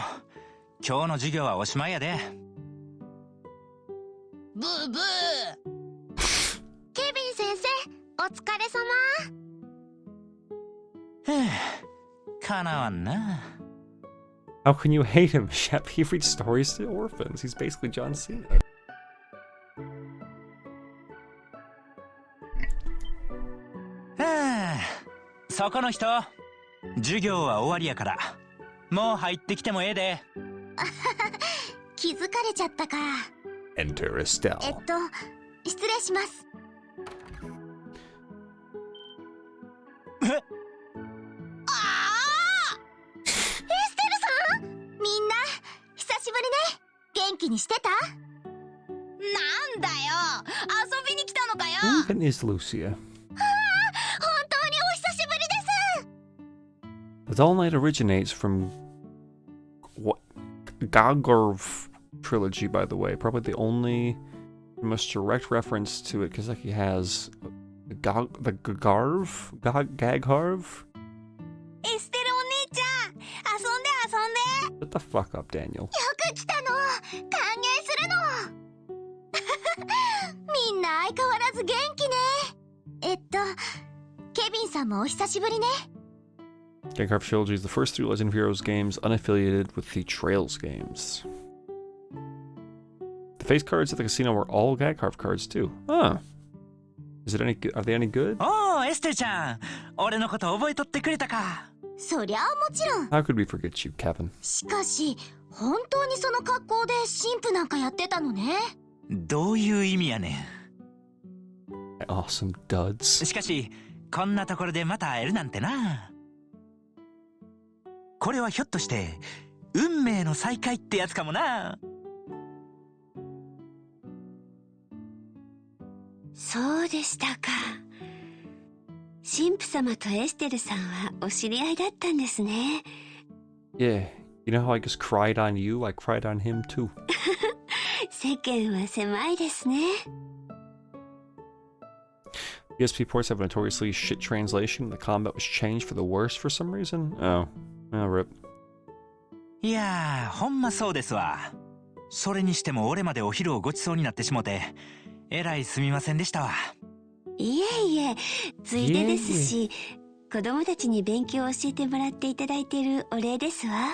今日の授業はおしまいやで。ブーブー。ケビン先生、お疲れ様。かなわんな。How can you hate him, Shep? He reads stories to orphans. He's basically John Cena. そこの人、授業は終わりやから、もう入ってきてもええで。気づかれちゃったか。Enter Estelle. 失礼します。エステルさん、みんな久しぶりね。元気にしてた？なんだよ、遊びに来たのかよ。 Even is Lucia. 本当にお久しぶりです。 The Dull Knight originates from what Gagorv trilogy, by the way. Probably the only most direct reference to it, Kazeki has the Gagarv? Gagharv? エステルお姉ちゃん、遊んで。 Shut the fuck up, Daniel. よく来たの。歓迎するの。みんな相変わらず元気ね。ケビンさんもお久しぶりね。 Gagharv trilogy is the first 3 Legend of Heroes games unaffiliated with the Trails games. The face cards at the casino were all Gagharv cards too. Huh. Is it any good? Are they any good? おーエステルちゃん、俺のこと覚えとってくれたか。そりゃあもちろん。 How could we forget you, Kevin? しかし本当にその格好で神父なんかやってたのね。どういう意味やね Awesome ん。 duds. しかしこんなところでまた会えるなんてな。これはひょっとして運命の再会ってやつかもな。そうでしたか。神父様とエステルさんはお知り合いだったんですね。Yeah. You know how I just cried on you? I cried on him too. 世間は狭いですね。PSP ports have a notoriously shit translation. The combat was changed for the worse for some reason. Oh. Oh, rip. いやー、ほんまそうですわ。それにしても俺までお昼をごちそうになってしもて、えらいすみませんでしたわ。いえいえ、ついでですし、子供たちに勉強を教えてもらっていただいているお礼ですわ。な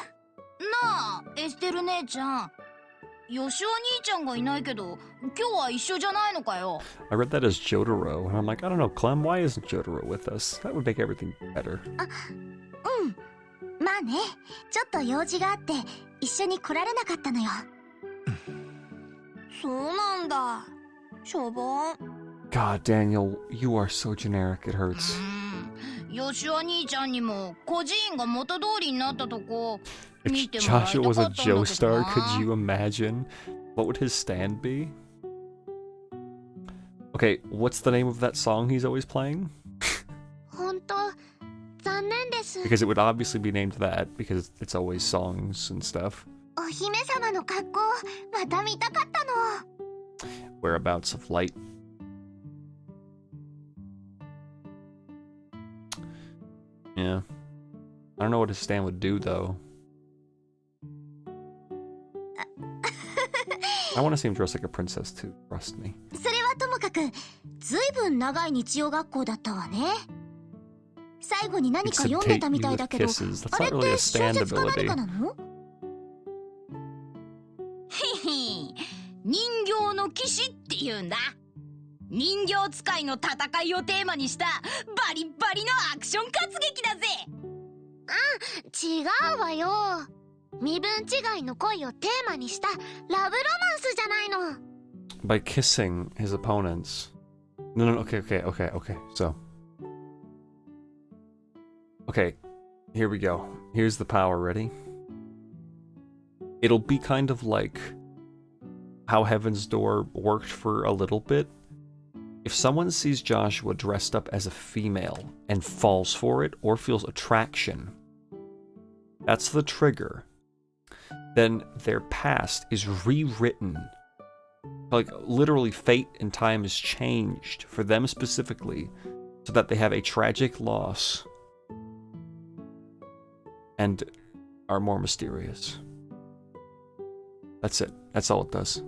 あエステル姉ちゃん、ヨシオ兄ちゃんがいないけど今日は一緒じゃないのかよ。 I read that as Jotaro, and I'm like, I don't know, Clem, why isn't Jotaro with us? That would make everything better. うん。まあね、ちょっと用事があって一緒に来られなかったのよ。そうなんだ。しょぼん。 God, Daniel, you are so generic, it hurts. ヨシオ兄ちゃんにも孤児院が元通りになったとこ If 見てもらいたか Joshua った was ん a だけど Joestar, な。 could you imagine? What would his stand be? Okay, what's the name of that song he's always playing? 本当残念です。 Because it would obviously be named that, because it's always songs and stuff. お姫様の格好また見たかったの。 Whereabouts of Light. Yeah. I don't know what his stand would do, though. I want to see him dressed like a princess, too. Trust me. それはともかくずいぶん長い日曜学校だったわね。最後に何 He'd か読んで sedate たみ you たい with だけど、 kisses. あ That's れ not っ really a て小 stand 説か何 ability. かなの？へへ、人形の騎士って言うんだ。人形使いの戦いをテーマにしたバリバリのアクション活劇だぜ。違うわよ。身分違いの恋をテーマにしたラブロマンスじゃないの。 By kissing his opponents. No, okay. So. Okay, here we go. Here's the power, ready? It'll be kind of like how Heaven's Door worked for a little bit. If someone sees Joshua dressed up as a female and falls for it or feels attraction, that's the trigger. Then their past is rewritten. Like, literally, fate and time is changed for them specifically so that they have a tragic loss and are more mysterious. That's it. That's all it does.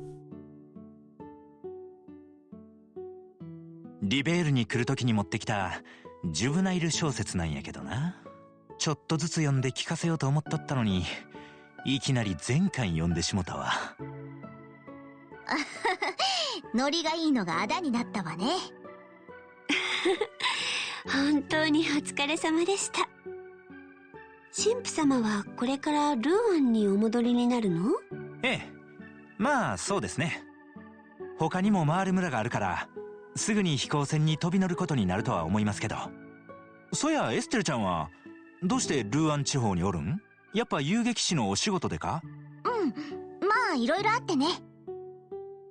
リベールに来るときに持ってきたジュブナイル小説なんやけどな。ちょっとずつ読んで聞かせようと思っとったのに、いきなり全巻読んでしもたわ。ノリがいいのがあだになったわね。本当にお疲れ様でした。神父様はこれからルーアンにお戻りになるの？ええ、まあそうですね。他にも回る村があるからすぐに飛行船に飛び乗ることになるとは思いますけど。そやエステルちゃんはどうしてルーアン地方におるん？やっぱ遊撃士のお仕事でか？うん、まあいろいろあってね。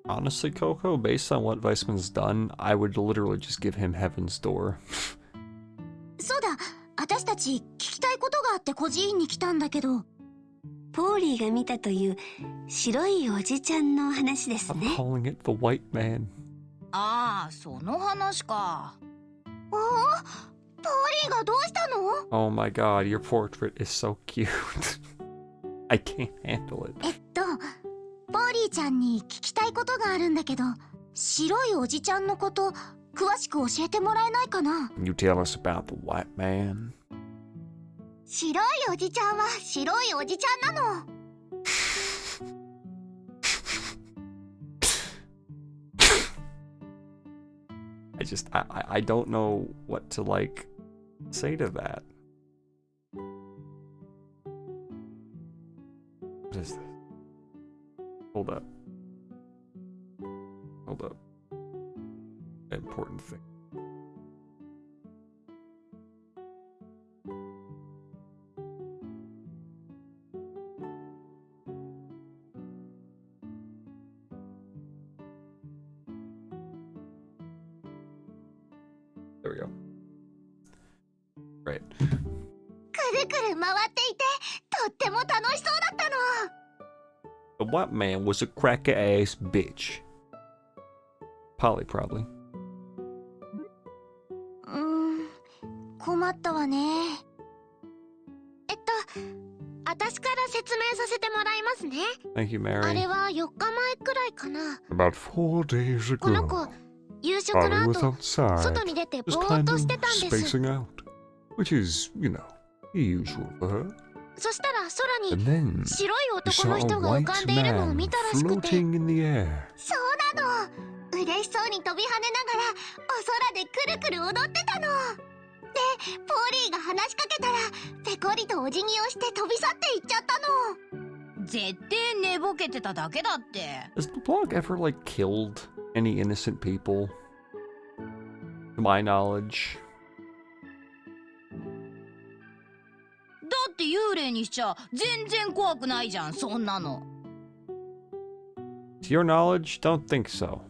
Honestly, Coco, based on what Weissman's done, I would literally just give him Heaven's Door. そうだ、私たち聞きたいことがあって孤児院に来たんだけど。ポーリーが見たという白いおじちゃんの話です I'm ね。 calling it the White Man. ああ、その話か。おお、ポーリーがどうしたの？ Oh my god, your portrait is so cute. I can't handle it. ポーリーちゃんに聞きたいことがあるんだけど、白いおじちゃんのこと詳しく教えてもらえないかな？ Can you tell us about the White Man? 白いおじちゃんは白いおじちゃんなの。I don't know what to, like, say to that. What is this? Hold up. Hold up. Important thing. There we go. Right. くるくる回っていてとっても楽しそうだったの。 The white man was a cracker-ass bitch. Polly, probably. 困ったわね。私から説明させてもらいますね。 Thank you, あ Mary. れは4日前くらいかな。 About 4 days この ago, 子、夕食 Polly の was 後、 outside, 外に出てぼ just ーっ kind と of してたんです。 spacing out, which is, you know, usual for her. そしたら And 空 then に白い we 男 saw の a 人が浮 white かんでいるのを man 見たらしくて。 floating in the air. そうなの。嬉しそうに飛び跳ねながらお空でくるくる踊ってたの。で、ポーリーが話しかけたらペコリとお辞儀をして飛び去っていっちゃったの。絶対寝ぼけてただけだって。 Has LeBlanc ever, like, killed any innocent people? To my knowledge. だって幽霊にしちゃ全然怖くないじゃん、そんなの。 To your knowledge, don't think so.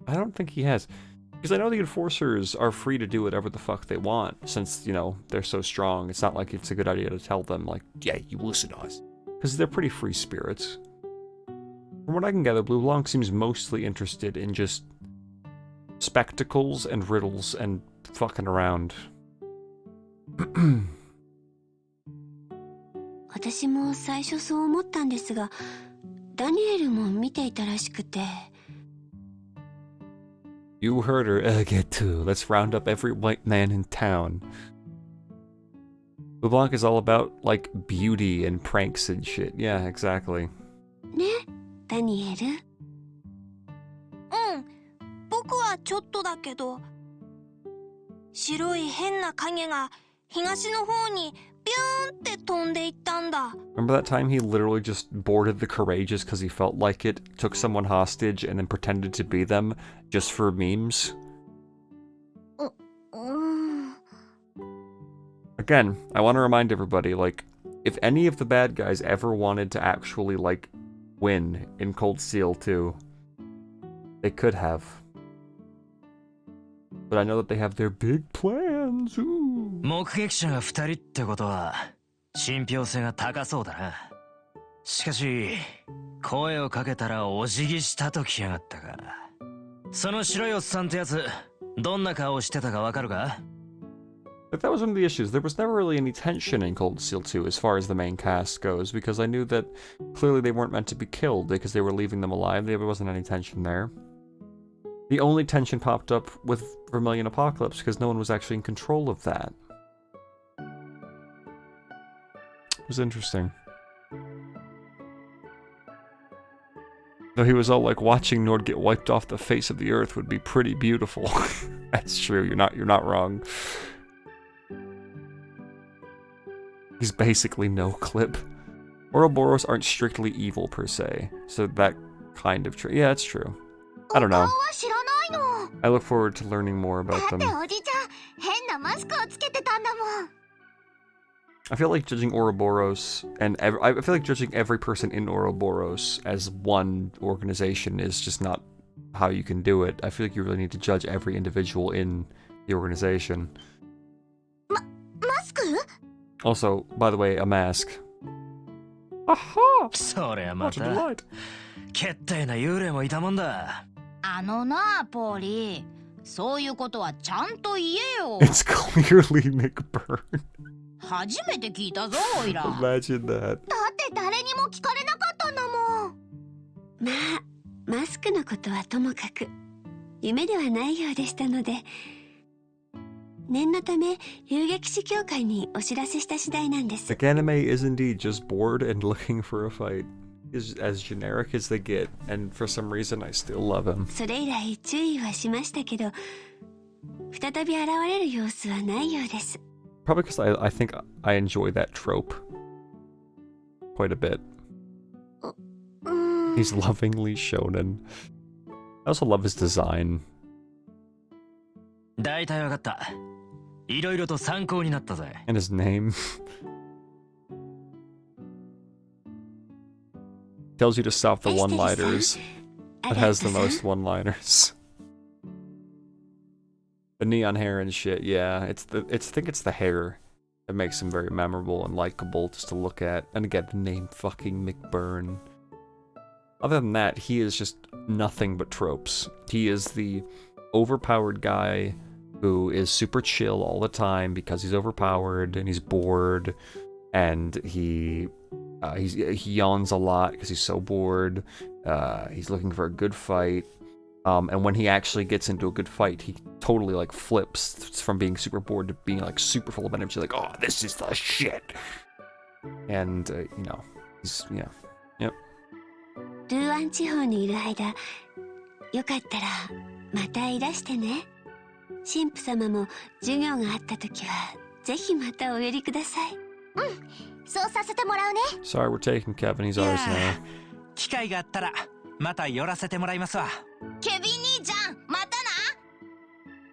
I don't think he has. Because I know the Enforcers are free to do whatever the fuck they want, since, you know, they're so strong. It's not like it's a good idea to tell them, like, yeah, you listen to us. Because they're pretty free spirits. From what I can gather, Blue Blanc seems mostly interested in just spectacles and riddles and fucking around. 私も最初そう思ったんですが、ダニエルも見ていたらしくて。 You heard her. Get to. Let's round up every white man in town. LeBlanc is all about, like, beauty and pranks and shit. Yeah, exactly. ね、ダニエル。僕はちょっとだけど、白い変な影が東の方にビューンって飛んでいったんだ。 Remember that time he literally just boarded the Courageous because he felt like it, took someone hostage, and then pretended to be them just for memes? Again, I want to remind everybody, like, if any of the bad guys ever wanted to actually, like, win in Cold Steel 2, they could have. But I know that they have their big plans. Ooh. 目撃者が2人ってことは信憑性が高そうだな。しかし声をかけたらお辞儀したときやがったか。その白いおっさんってやつどんな顔してたかわかるか？ But that was one of the issues. There was never really any tension in Cold Steel 2 as far as the main cast goes, because I knew that clearly they weren't meant to be killed because they were leaving them alive. There wasn't any tension there. The only tension popped up with Vermilion Apocalypse because no one was actually in control of that. It was interesting. Though he was all like, watching Nord get wiped off the face of the earth would be pretty beautiful. That's true, you're not wrong. He's basically no clip. Ouroboros aren't strictly evil per se, so that kind of true. Yeah, that's true. I don't know. I look forward to learning more about them. I feel like judging Ouroboros, and I feel like judging every person in Ouroboros as one organization is just not how you can do it. I feel like you really need to judge every individual in the organization. Also, by the way, a mask. Aha! そりゃま What た a delight. けったいな幽霊もいたもんだ。あのな、ポーリー、そういうことはちゃんと言えよ。 It's clearly Nick Byrne. 初めて聞いたぞ、おいら。 Imagine that. だって誰にも聞かれなかったんだもん。まあ、マスクのことはともかく、夢ではないようでしたので、念のため遊撃士協会にお知らせした次第なんです。 Nick Anime is indeed just bored and looking for a fight. Is as generic as they get, and for some reason I still love him. それ以来注意はしましたけど、再び現れる様子はないようです。 Probably because I think I enjoy that trope quite a bit. He's lovingly shonen. I also love his design. だいたいわかった。いろいろと参考になったぜ。 And his name. Tells you to stop the one-liners. That has the most one-liners. The neon hair and shit, yeah. I think it's the hair that makes him very memorable and likable just to look at. And again, the name fucking McBurn. Other than that, he is just nothing but tropes. He is the overpowered guy who is super chill all the time because he's overpowered and he's bored, and he yawns a lot because he's so bored. He's looking for a good fight, and when he actually gets into a good fight, he totally like flips from being super bored to being like super full of energy, like, oh, this is the shit. And you know, he's yep. ルーアン地方にいる間、よかったらまたいらしてね。神父様も授業があった時はぜひまたお寄りください。そうさせてもらうね。 Sorry, we're taking Kevin. He's ours now. 機会があったらまた寄らせてもらいますわ。ケビン兄ちゃんまたな。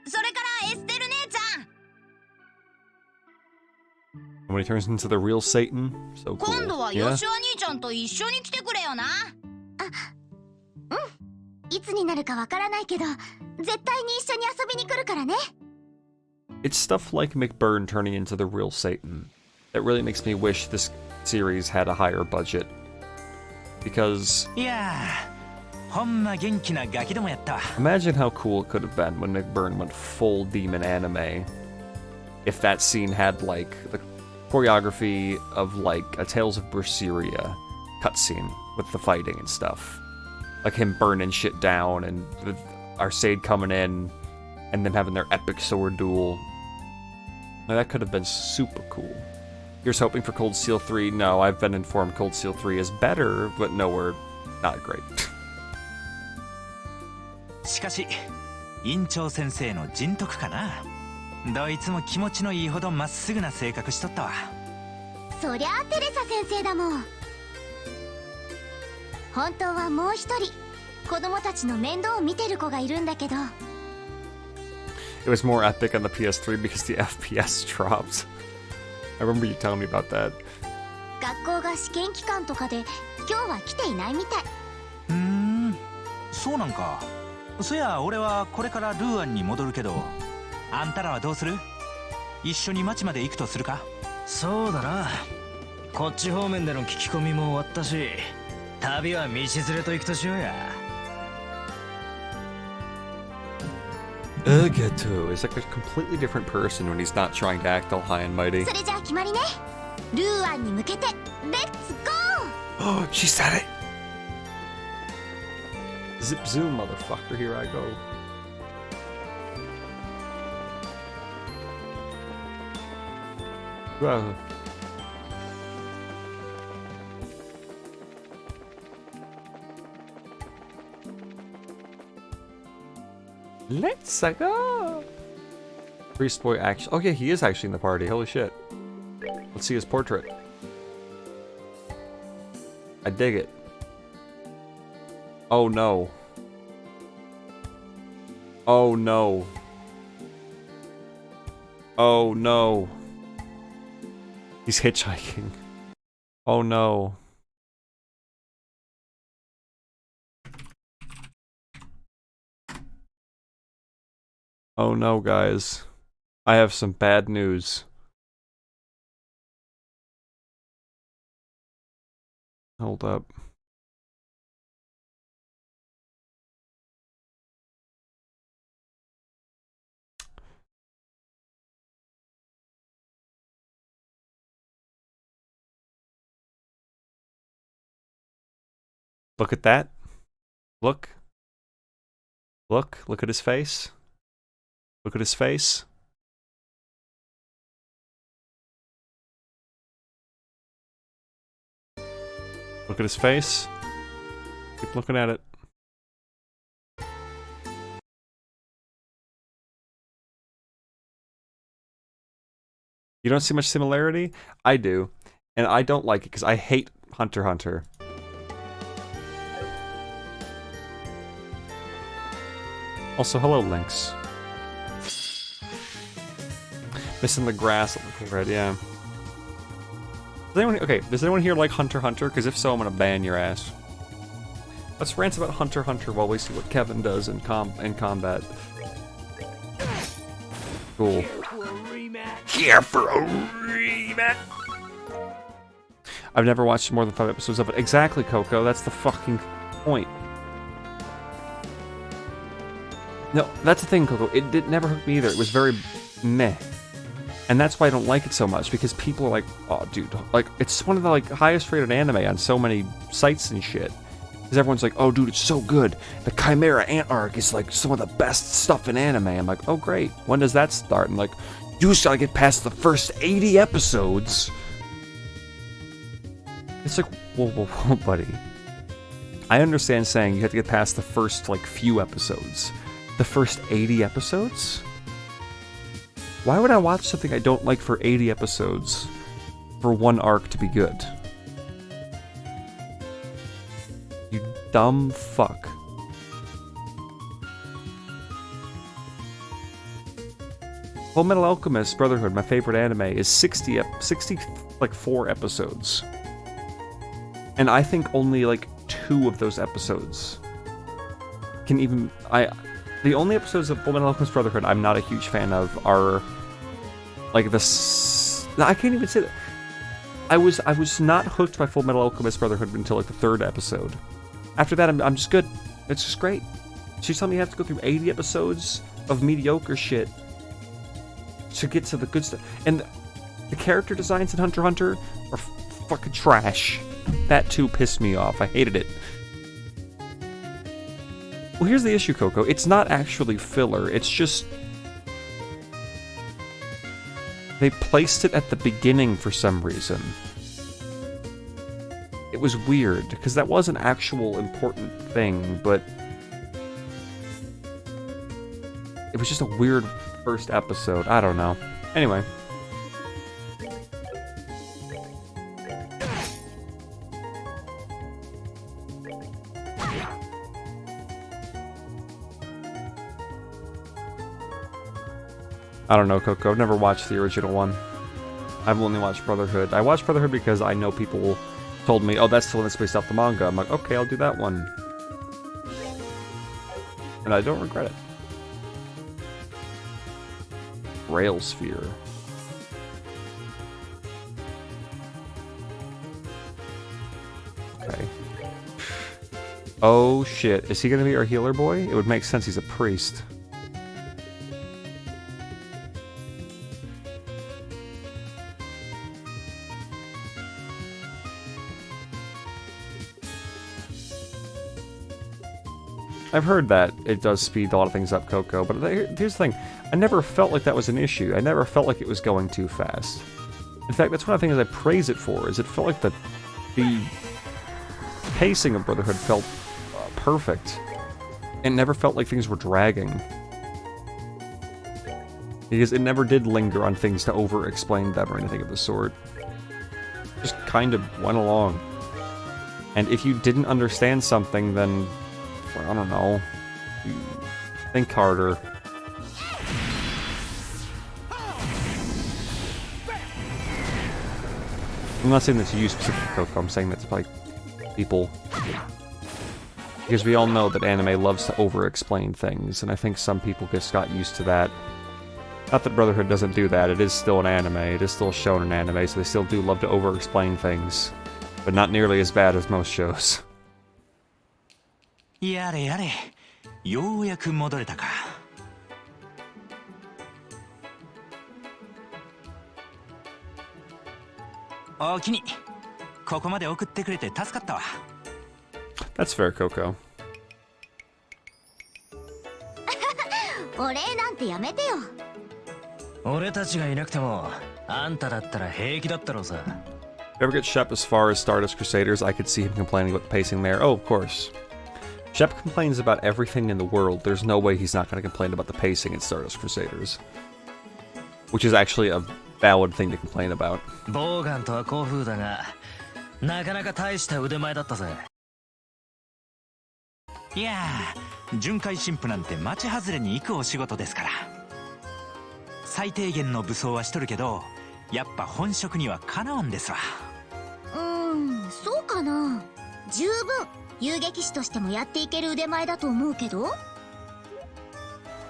それからエステル姉ちゃん。 When he turns into the real Satan, so cool. 今度は Yeah? ヨシュア兄ちゃんと一緒に来てくれよな。いつになるかわからないけど、絶対に一緒に遊びに来るからね。 It's stuff like McBurn turning into the real Satan that really makes me wish this series had a higher budget. Because いやー、ほんま元気なガキどもやったわ。 imagine how cool it could have been when McBurn went full demon anime. If that scene had like the choreography of like a Tales of Berseria cutscene with the fighting and stuff. Like him burning shit down and with Arcade coming in and them having their epic sword duel. Now, that could have been super cool. Here's hoping for Cold Steel 3. No, I've been informed Cold Steel 3 is better, but nowhere not great. しかし院長先生の人徳かな。どいつも気持ちのいいほどまっすぐな性格しとったわ。そりゃあテレサ先生だもん。本当はもう一人子供たちの面倒を見てる子がいるんだけど。 It was more epic on the PS3 because the FPS dropped. I remember you telling me about that. 学校が試験期間とかで今日は来ていないみたい。そうなんか。そや俺はこれからルーアンに戻るけど、あんたらはどうする？一緒に町まで行くとするか？そうだな。こっち方面での聞き込みも終わったし、旅は道連れと行くとしようや。Urgeto is like a completely different person when he's not trying to act all high and mighty. それじゃあ決まりね。ルーアンに向けてレッツゴー。 Oh, she said it! Zip zoom, motherfucker, here I go. Wow. Let's go! Priest boy action. Oh yeah, he is actually in the party. Holy shit. Let's see his portrait. I dig it. Oh no. Oh no. Oh no. He's hitchhiking. Oh no. Oh no, guys. I have some bad news. Hold up. Look at that. Look. Look at his face. Look at his face. Look at his face. Keep looking at it. You don't see much similarity? I do. And I don't like it because I hate Hunter x Hunter. Also, hello, Lynx. Missing the grass on the forehead, yeah. Does anyone here like Hunter x Hunter? Because if so, I'm gonna ban your ass. Let's rant about Hunter x Hunter while we see what Kevin does in combat. Cool. Here for a rematch. I've never watched more than 5 episodes of it. Exactly, Coco. That's the fucking point. No, that's the thing, Coco. It never hooked me either. It was very meh. And that's why I don't like it so much, because people are like, oh, dude, like, it's one of the, like, highest rated anime on so many sites and shit. Because everyone's like, oh, dude, it's so good. The Chimera Ant arc is, like, some of the best stuff in anime. I'm like, oh, great. When does that start? And, like, you just gotta get past the first 80 episodes. It's like, whoa, buddy. I understand saying you have to get past the first, like, few episodes. The first 80 episodes? Why would I watch something I don't like for 80 episodes for one arc to be good? You dumb fuck. Full Metal Alchemist Brotherhood, my favorite anime, is 64 episodes. And I think only like 2 of those episodes can even... The only episodes of Full Metal Alchemist Brotherhood I'm not a huge fan of are like I can't even say that. I was not hooked by Full Metal Alchemist Brotherhood until like the 3rd episode. After that, I'm just good. It's just great. She's telling me you have to go through 80 episodes of mediocre shit to get to the good stuff. And the character designs in Hunter x Hunter are fucking trash. That too pissed me off. I hated it. Well, here's the issue, Coco. It's not actually filler. It's just... they placed it at the beginning for some reason. It was weird, because that was an actual important thing, but... it was just a weird first episode. I don't know. Anyway. I don't know, Coco. I've never watched the original one. I've only watched Brotherhood. I watched Brotherhood because I know people told me, oh, that's the one that's based off the manga. I'm like, okay, I'll do that one. And I don't regret it. Rail Sphere. Okay. Oh, shit. Is he gonna be our healer boy? It would make sense. He's a priest. I've heard that it does speed a lot of things up, Coco, but here's the thing. I never felt like that was an issue. I never felt like it was going too fast. In fact, that's one of the things I praise it for, is it felt like the pacing of Brotherhood felt perfect. It never felt like things were dragging. Because it never did linger on things to over-explain them or anything of the sort. Just kind of went along. And if you didn't understand something, then... I don't know. Think harder. I'm not saying that to you specifically, Coco. I'm saying that to like people. Because we all know that anime loves to over-explain things, and I think some people just got used to that. Not that Brotherhood doesn't do that. It is still an anime. It is still shown in anime, so they still do love to over-explain things. But not nearly as bad as most shows. やれやれ、ようやく戻れたか。おおきに、ここまで送ってくれて助かったわ。That's fair, Coco. お礼なんてやめてよ。俺たちがいなくても、あんただったら平気だったろうさ。If you ever get Shep as far as Stardust Crusaders, I could see him complaining about the pacing there. Oh, of course. Shep complains about everything in the world. There's no way he's not going to complain about the pacing in Stardust Crusaders. Which is actually a valid thing to complain about. ボーガンとは古風だが、なかなか大した腕前だったぜ。いやー、巡回神父なんて町外れに行くお仕事ですから。最低限の武装はしとるけど、やっぱ本職にはかなわんですわ。そうかな。十分遊撃士としてもやっていける腕前だと思うけど。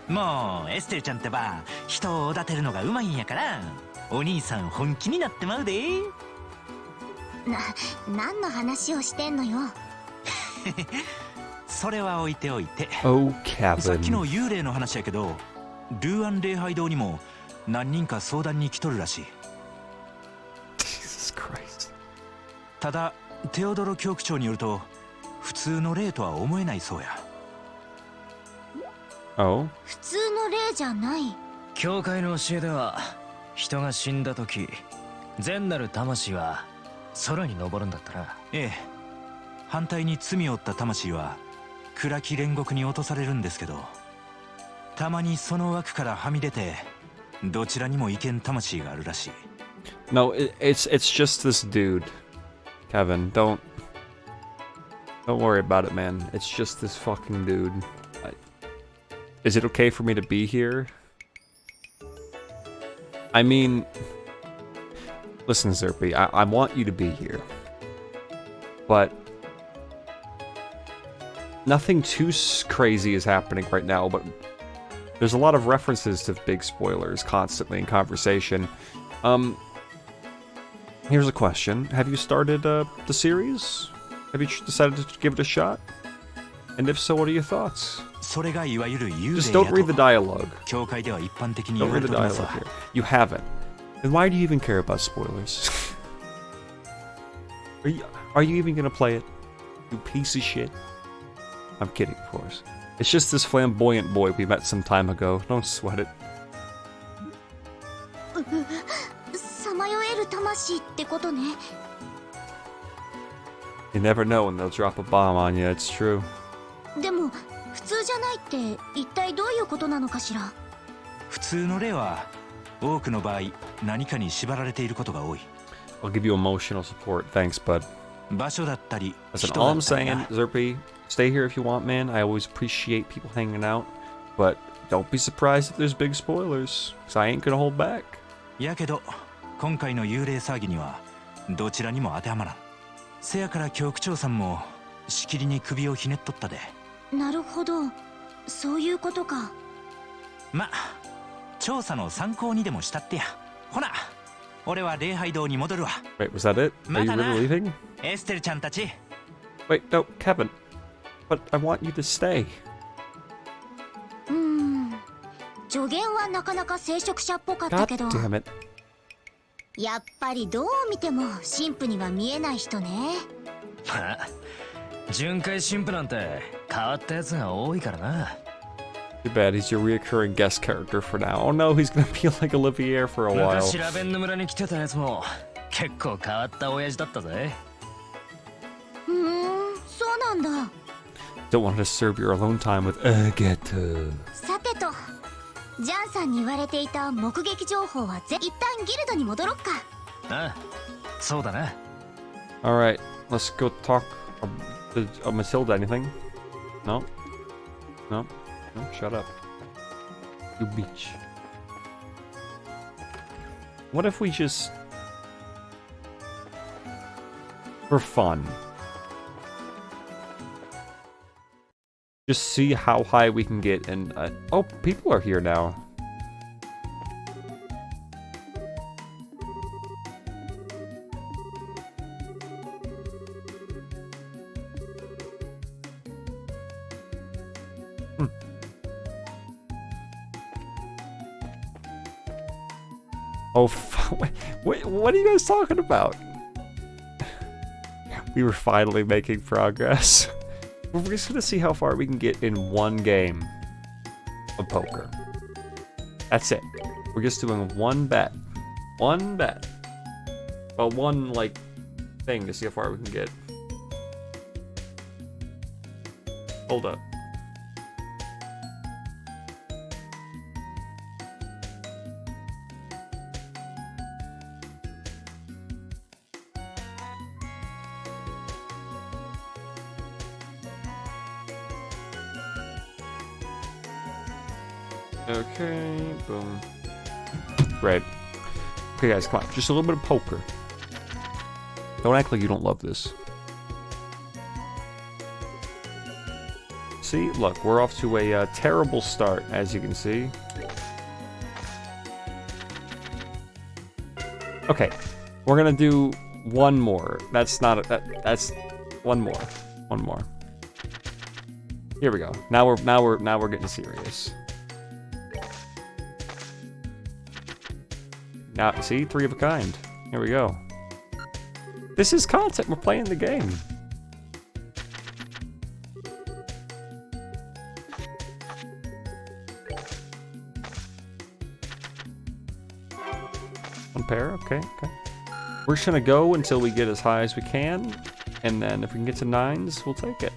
もうエステルちゃんってば人をおだてるのがうまいんやから、お兄さん本気になってまうで。何の話をしてんのよ。それは置いておいて。 Oh, さっき Kevin. の幽霊の話やけど、ルーアン礼拝堂にも何人か相談に来とるらしい。 Jesus Christ. ただテオドロ教区長によると、普通の霊とは思えないそうや。Oh? 普通の霊じゃない。教会の教えでは、人が死んだ時、善なる魂は空に昇るんだったな。ええ、反対に罪を負った魂は暗き煉獄に落とされるんですけど、たまにその枠からはみ出てどちらにも行けん魂があるらしい。 No, it's just this dude. Kevin, don't worry about it, man. It's just this fucking dude. Is it okay for me to be here? I mean, listen, Zerpy, I want you to be here. But nothing too crazy is happening right now, but there's a lot of references to big spoilers constantly in conversation. Here's a question. Have you started the series? Have you decided to give it a shot? And if so, what are your thoughts? それがいわゆる幽霊 Just や don't read the と dialogue. 教会では一般的に Don't 言わ read れ the ております dialogue わ。 here. You haven't. Then why do you even care about spoilers? Are you even gonna play it? You piece of shit. I'm kidding, of course. It's just this flamboyant boy we met some time ago. Don't sweat it. さまよえる魂ってことね。 You never know when they'll drop a bomb on you, it's true. でも普通じゃないって一体どういうことなのかしら。普通の霊は多くの場合何かに縛られていることが多い。 I'll give you emotional support, thanks, bud. 場所だったり Listen, 人 all だ I'm ったり saying, な。 Zerpy, stay here if you want, man. I always appreciate people hanging out, but don't be surprised if there's big spoilers, because I ain't gonna hold back. やけど今回の幽霊騒ぎにはどちらにも当てはまらん。せやから教区長さんもしきりに首をひねっとったで。なるほど、そういうことか。ま、調査の参考にでもしたってや。ほな、俺は礼拝堂に戻るわ。 Wait, was that it? Are you really leaving? エステルちゃんたち。 Wait, no, Kevin. But I want you to stay. 助言はなかなか聖職者っぽかった God けど、 damn it. やっぱりどう見ても神父には見えない人ね。まあ、巡回神父なんて変わったやつが多いからな。 Too bad he's your reoccurring guest character for now. Oh no, he's gonna be like Olivier for a while. 昔ラベンヌ村に来てたやつも結構変わった親父だったぜ。そうなんだ。 Don't want to disturb your alone time with Agatha. さてと、ジャンさんに言われていた目撃情報は一旦ギルドに戻ろっか。ああ、そうだな。 Alright, let's go talk. Matilda, anything? No? No? No, shut up. You bitch. What if we just... for fun, just see how high we can get and... oh, people are here now. Oh, what are you guys talking about? We were finally making progress. We're just gonna see how far we can get in one game of poker. That's it. We're just doing one bet. One bet. Well, one, like, thing to see how far we can get. Hold up. Okay, boom. Great. Okay, guys, come on. Just a little bit of poker. Don't act like you don't love this. See? Look, we're off to a terrible start, as you can see. Okay, we're gonna do one more. That's not that's one more. One more. Here we go. Now we're getting serious. Now, see, 3 of a kind. Here we go. This is content. We're playing the game. One pair. Okay. Okay. We're just gonna go until we get as high as we can, and then if we can get to 9s, we'll take it.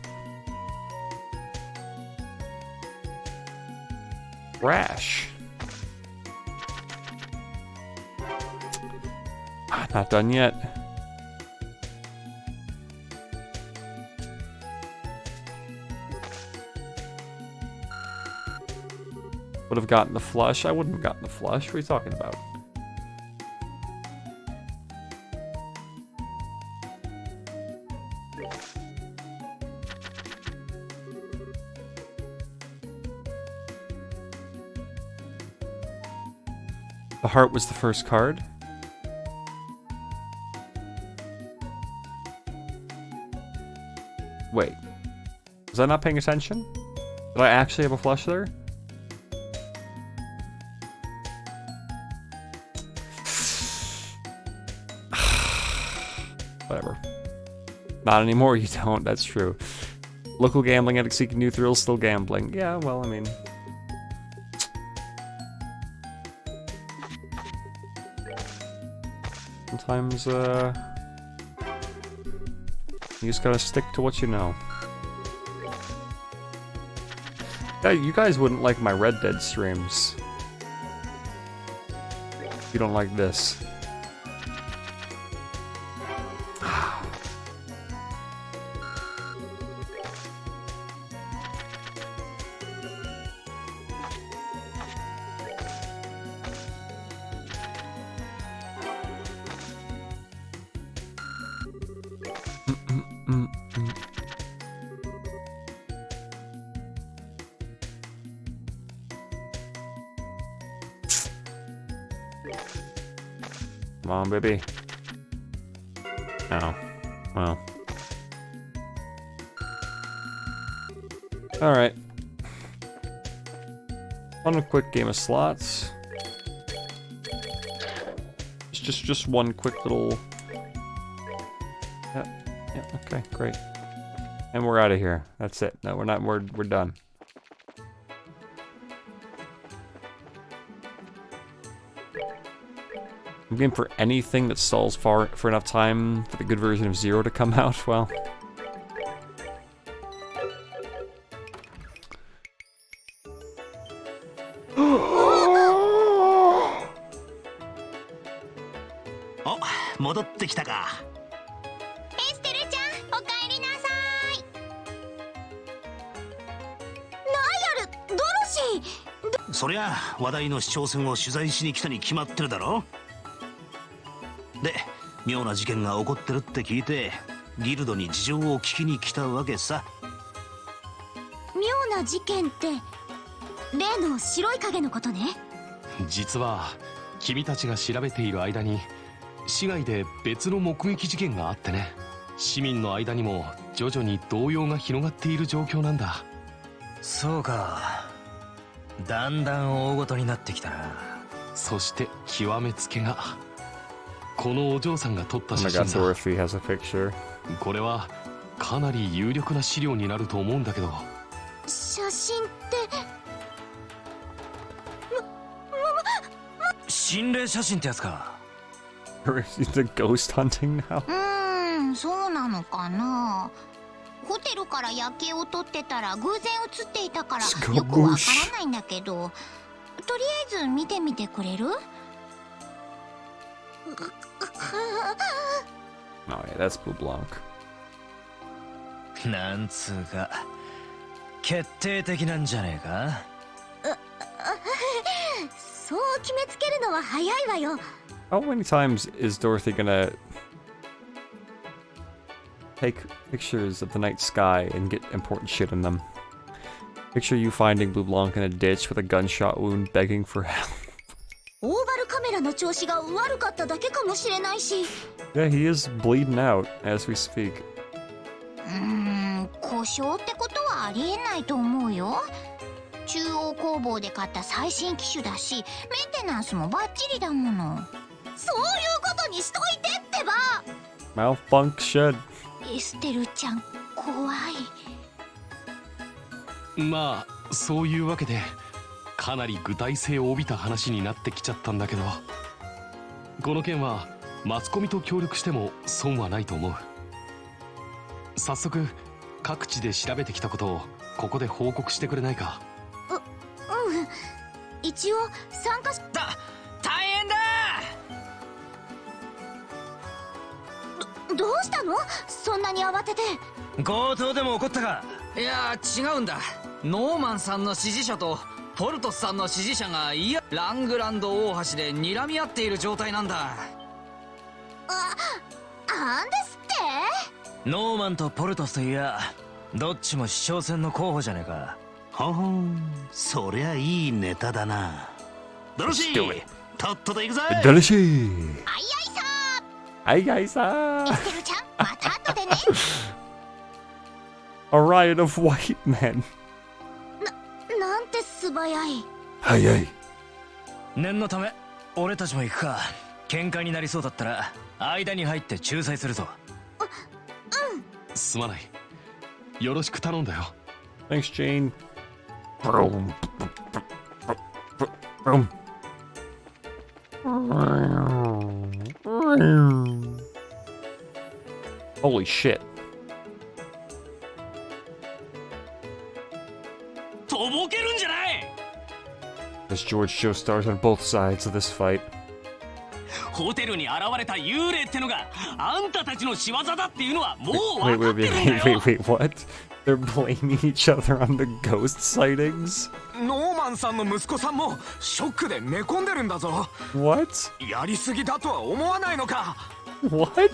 Rash. Not done yet. Would have gotten the flush. I wouldn't have gotten the flush. What are you talking about? The heart was the first card. Wait. Was I not paying attention? Did I actually have a flush there? Whatever. Not anymore, you don't. That's true. Local gambling, addict seeking new thrills, still gambling. Yeah, well, I mean... Sometimes, you just gotta stick to what you know. Yeah, you guys wouldn't like my Red Dead streams. You don't like this. Come on, baby. Oh. Well. Alright. One quick game of slots. Just one quick little... Yeah, okay, great. And we're out of here. That's it. No, we're not, we're done. I'm game for anything that stalls for enough time for the good version of Zero to come out. Well, Oh, 戻ってきたか。エステルちゃん、おかえりなさい。ナイアル、ドロシー。そりゃ話題の市長選を取材しに来たに決まってるだろ。で、妙な事件が起こってるって聞いてギルドに事情を聞きに来たわけさ。妙な事件って例の白い影のことね。実は君たちが調べている間に市外で別の目撃事件があってね。市民の間にも徐々に動揺が広がっている状況なんだ。そうか。だんだん大ごとになってきたな。そして極めつけがこのお嬢さんが撮った写真だ。これはかなり有力な資料になると思うんだけど。写真って心霊写真ってやつか。The ghost hunting now? そうなのかな。ホテルから夜景を撮ってたら偶然映っていたからよくわからないんだけど、とりあえず見てみてくれる？ Oh yeah, that's Blue Blanc. なんつうか決定的なんじゃねえか。そう決めつけるのは早いわよ。 How many times is Dorothy gonna take pictures of the night sky and get important shit in them? Picture you finding Blue Blanc in a ditch with a gunshot wound begging for help. オーバルカメラの調子が悪かっただけかもしれないし。 Yeah, he is bleeding out as we speak. 故障ってことはありえないと思うよ。中央工房で買った最新機種だし、メンテナンスもバッチリだもの。そういうことにしといてってば。 Malfunction. エステルちゃん怖い。まあそういうわけでかなり具体性を帯びた話になってきちゃったんだけど、この件はマスコミと協力しても損はないと思う。早速各地で調べてきたことをここで報告してくれないか。一応参加し大変だ。どうしたの？そんなに慌てて。強盗でも起こったか？いや違うんだ。ノーマンさんの支持者とポルトスさんの支持者がラングランド大橋で睨み合っている状態なんだ。なんですって？ノーマンとポルトスといやどっちも市長選の候補じゃねえか。ほほん、そりゃいいネタだな。ドロシー、とっとと行くぜ。ドロシー。あいあいさはいはいさー。エステルちゃん、また後でね。A riot of white men. なんて素早い。早い。念のため俺たちも行くか。喧嘩になりそうだったら間に入って仲裁するぞ。すまない。よろしく頼んだよ。 Thanks, Jane. Boom. Boom. Holy shit. とぼけるんじゃない。 As George Joestars on both sides of this fight. ホテルに現れた幽霊ってのがあんたたちの仕業だっていうのはもう Wait, 分か wait, ってるん wait, だよ。 wait, wait, what? They're blaming each other on the ghost sightings? ノーマンさんの息子さんもショックで寝込んでるんだぞ。 What? やりすぎだとは思わないのか。 What?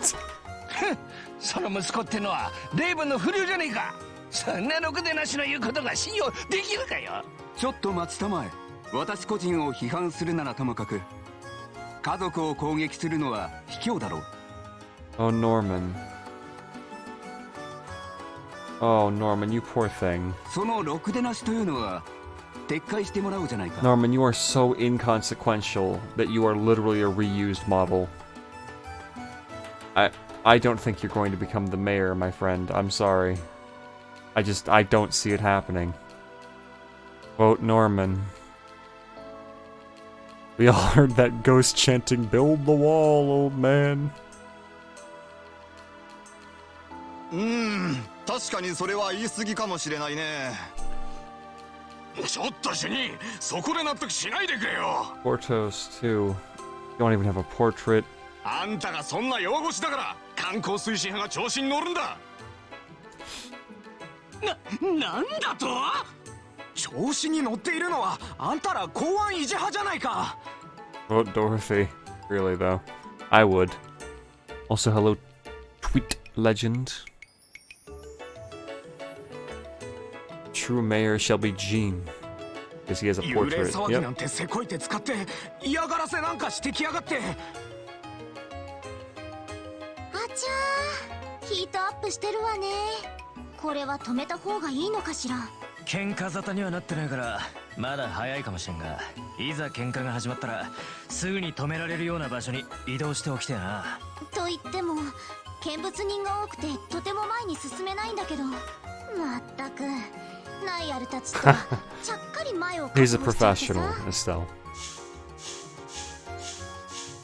その息子ってのはレイブンの不良じゃねえか。そんなろくでなしの言うことが信用できるかよ。ちょっと待ちたまえ。私個人を批判するならともかく家族を攻撃するのは卑怯だろう。 Oh, Norman. Oh, Norman, you poor thing. そのろくでなしというのは撤回してもらおうじゃないか。 Norman, you are so inconsequential that you are literally a reused model. I don't think you're going to become the mayor, my friend. I'm sorry. I don't see it happening. Vote Norman. We all heard that ghost chanting, "Build the wall, old man." 確かにそれは言い過ぎかもしれないね。ちょっと主任、そこで納得しないでくれよ。 Portos, too. You don't even have a portrait. あんたがそんな弱腰だから観光推進派が調子に乗るんだ。なんだと？調子に乗っているのはあんたら公安維持派じゃないか。 Vote Dorothy. Really, though. I would. Also, hello, Tweet Legend. True mayor shall be Gene. Because he has a 幽霊 portrait. 騒ぎな Yep. んてせこい手使って嫌がらせなんかしてきやがって。あちゃー、ヒートアップしてるわね。これは止めた方がいいのかしら。喧嘩沙汰にはなってないからまだ早いかもしれんが、いざ喧嘩が始まったらすぐに止められるような場所に移動しておきてえな。と言っても見物人が多くてとても前に進めないんだけど、まったくナイアルたちとはちゃっかり前を He's a 覚悟しちゃってさ。 professional, Estelle.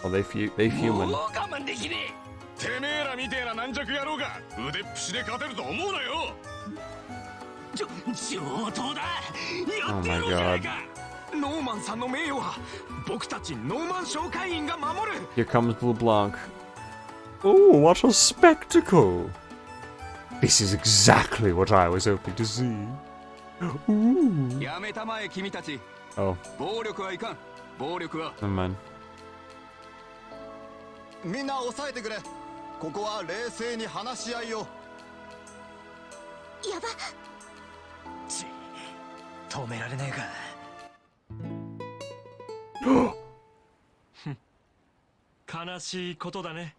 Well, they human. もう我慢できねえ。てめえらみてえな軟弱野郎が腕っぷしで勝てると思うなよ。上等だ。やってやろうじゃないか。ノーマンさんの名誉は僕たちノーマン商会員が守る。 Here comes Blue Blanc. Oh, what a spectacle! This is exactly what I was hoping to see. Ooh. やめたまえ君たち。 Oh. 暴力はいかん。暴力は Never mind. みんな抑えてくれ。ここは冷静に話し合いを。やば。止められねえか。悲しいことだね。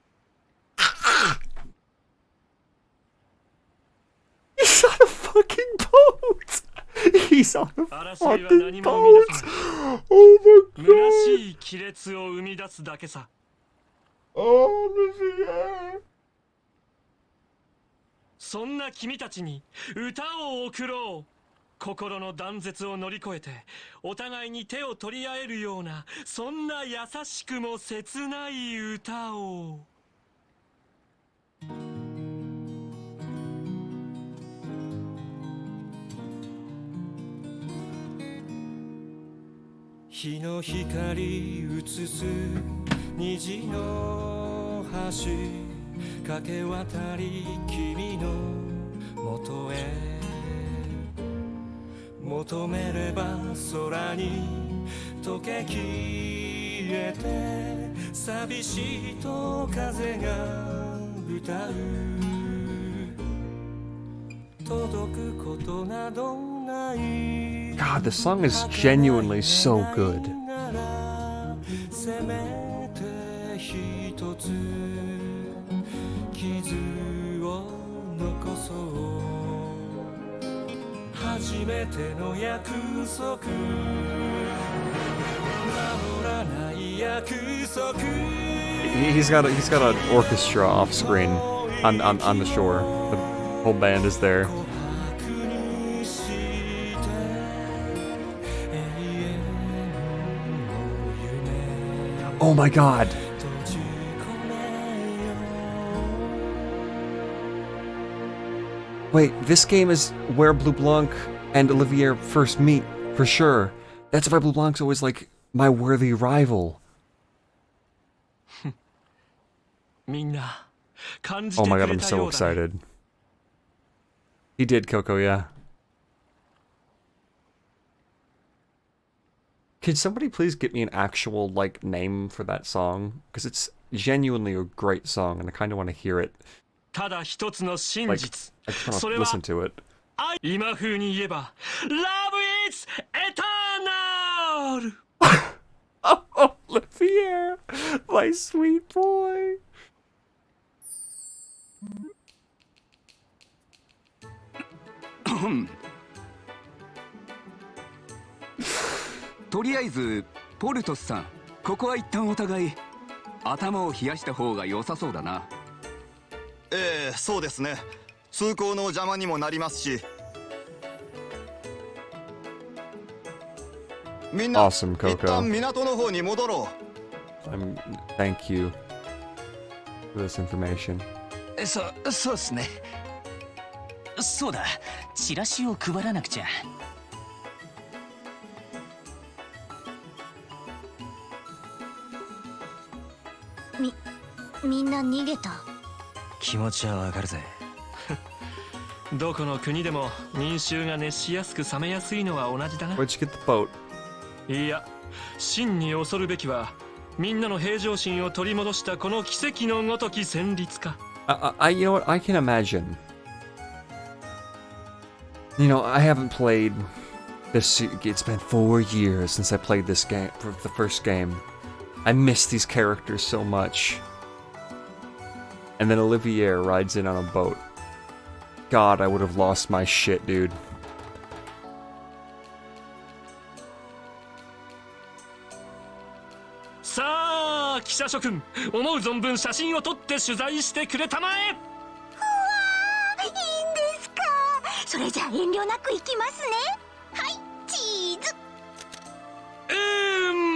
He's on a fucking boat! He's on a fucking boat! Oh my god! 虚しい亀裂を生み出すだけさ。Oh, Olivier! そんな君たちに歌を贈ろう。心の断絶を乗り越えてお互いに手を取り合えるような、そんな優しくも切ない歌を。日の光映す虹の橋、駆け渡り君の元へ。求めれば空に溶け消えて、寂しいと風が歌う。届くことなどない。 God, the song is genuinely so good. せめて一つ傷を残そう。初めての約束、守らない約束。 He's got an orchestra off screen on the shore. The whole band is there. Oh my god! Wait, this game is where Blue Blanc and Olivier first meet, for sure. That's why Blue Blanc's always like my worthy rival. Oh my god, I'm so excited. He did, Coco, yeah. Can somebody please get me an actual, like, name for that song? Because it's genuinely a great song, and I kind of want to hear it. ただ一つの真 Like, 実。 I just want そ to れは listen to it. 今風に言えば Love is eternal! Oh, Olivier! My sweet boy! とりあえずポルトスさん、ここは一旦お互い頭を冷やした方が良さそうだな。ええ、そうですね。通行の邪魔にもなりますし。みんな、 Awesome, 一 Coco. 旦港の方に戻ろう。Thank you for this information. そうっすね。そうだ、チラシを配らなくちゃ。みんな逃げた。気持ちはわかるぜ。どこの国でも民衆が熱しやすく冷めやすいのは同じだな。 Where'd you get the boat? いや、真に恐るべきはみんなの平常心を取り戻したこの奇跡のごとき旋律か。You know what? I can imagine. You know, I haven't played this. It's been 4 years since I played this game, for the first game. I miss these characters so much. And then Olivier rides in on a boat. God, I would have lost my shit, dude. さあ、記者諸君、思う存分写真を撮って取材してくれたまえ。うわー、いいんですか。それじゃあ遠慮なく行きますね。はい、チーズ。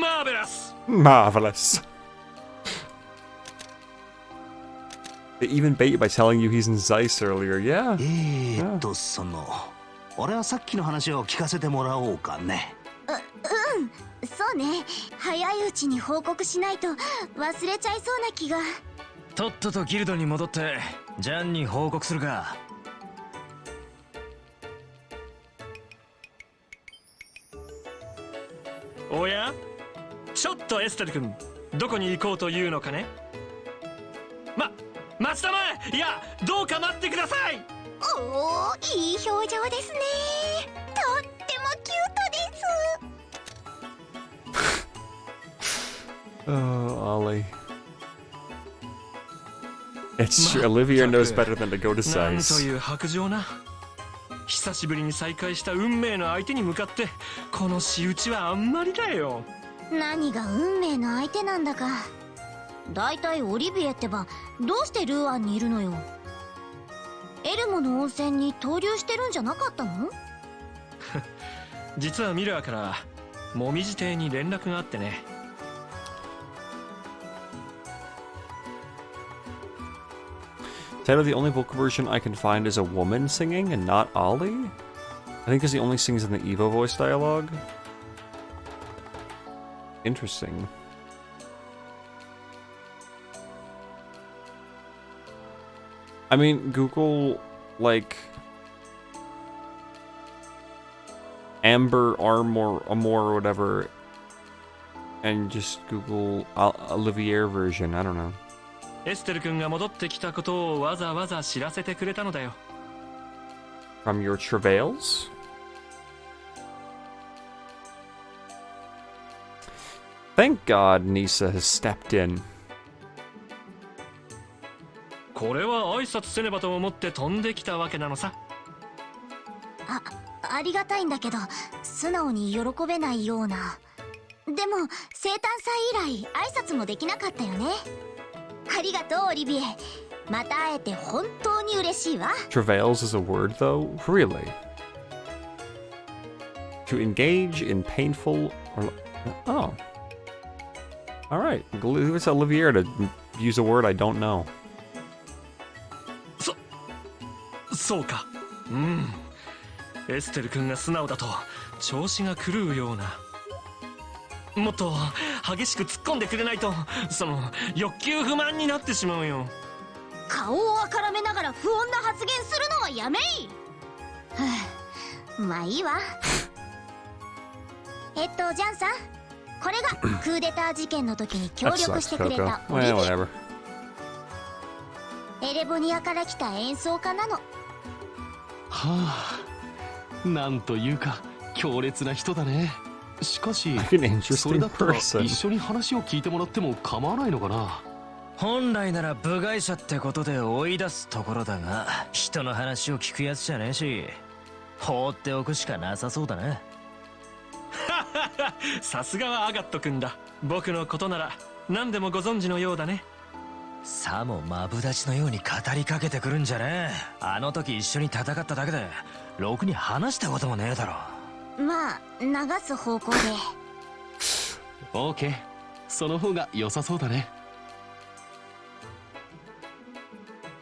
マーベラス。 Marvelous. They even bait you by telling you he's in Zeiss earlier. Yeah. その俺はさっきの話を聞かせてもらおうかね。そうね。早いうちに報告しないと忘れちゃいそうな気が。とっととギルドに戻ってジャンに報告するか。おや、とエステル君、どこに行こうというのかね。待ちたまえ。いや、どうか待ってください。おお、いい表情ですね。とってもキュートです。Ollie. It's true. Olivia knows better than to go to なんと size. いう白状な。久しぶりに再会した運命の相手に向かってこの仕打ちはあんまりだよ。何が運命の相手なんだか。だいたいオリビエってばどうしてルーアンにいるのよ。エルモの温泉に投留してるんじゃなかったの？実はミラーからもみじ邸に連絡があってね。Title, the only vocal version I can find is a woman singing and not Ollie? I think because he only sings in the Evo voice dialogue. Interesting. I mean, Google, like, Amber Amor or whatever, and just Google Olivier version. I don't know. エステル君が戻ってきたことをわざわざ知らせてくれたのだよ。From your travails? Thank God Nisa has stepped in. これは挨拶せねばと思って飛んできたわけなのさ。ありがたいんだけど素直に喜べないような。でも生誕祭以来挨拶もできなかったよね。ありがとうオリビエ。また会えて本当に嬉しいわ。 Travails is a word though? Really? To engage in painful or... Oh. Alright. Leave it to Olivier to use a word I don't know. そうか。エステル君が素直だと調子が狂うような。もっと激しく突っ込んでくれないとその欲求不満になってしまうよ。顔をあからめながら不穏な発言するのはやめい。まあいいわ。ジャンさん、これがクーデター事件の時に協力してくれたオリビエ。エレボニアから来た演奏家なの。はあ、なんというか強烈な人だね。しかしそれだったら一緒に話を聞いてもらっても構わないのかな。本来なら部外者ってことで追い出すところだが、人の話を聞くやつじゃねえし、放っておくしかなさそうだな。さすがはアガット君だ。僕のことなら何でもご存知のようだね。さもマブダチのように語りかけてくるんじゃねえ。あの時一緒に戦っただけでろくに話したこともねえだろ。まあ流す方向で。オーケー、その方が良さそうだね。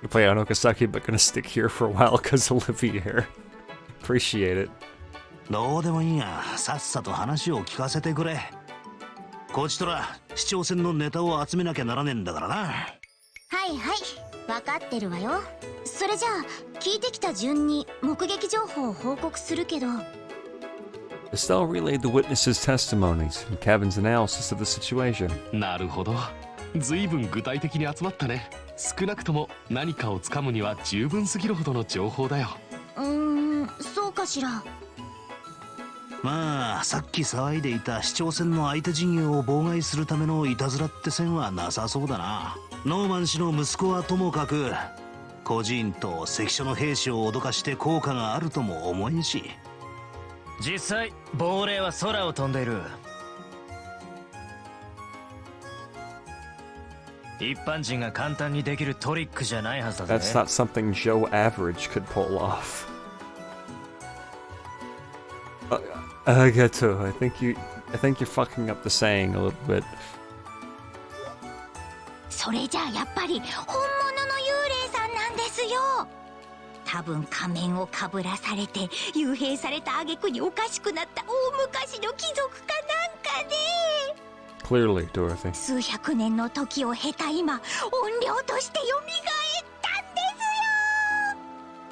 You play Onokasaki but gonna stick here for a while because Olivier. Appreciate it. どうでもいいが、さっさと話を聞かせてくれ。こちとら市長選のネタを集めなきゃならねえんだからな。はいはい、分かってるわよ。それじゃあ聞いてきた順に目撃情報を報告するけど。Estelle relayed the witnesses' testimonies and Kevin's analysis of the situation. なるほど。随分具体的に集まったね。少なくとも何かをつかむには十分すぎるほどの情報だよ。そうかしら。まあさっき騒いでいた市長選の相手陣営を妨害するためのいたずらって線はなさそうだな。ノーマン氏の息子はともかく、孤児院と関所の兵士を脅かして効果があるとも思えんし。実際亡霊は空を飛んでいる。一般人が簡単にできるトリックじゃないはずだぜ。 That's not something Joe Average could pull off. Agato, I think you're fucking up the saying a little bit. それじゃあやっぱり本物の幽霊さんなんですよ。多分仮面をかぶらされて幽閉された挙句におかしくなった大昔の貴族かなんかで。Clearly, Dorothy. 数百年の時を経た今、怨霊として蘇ったんで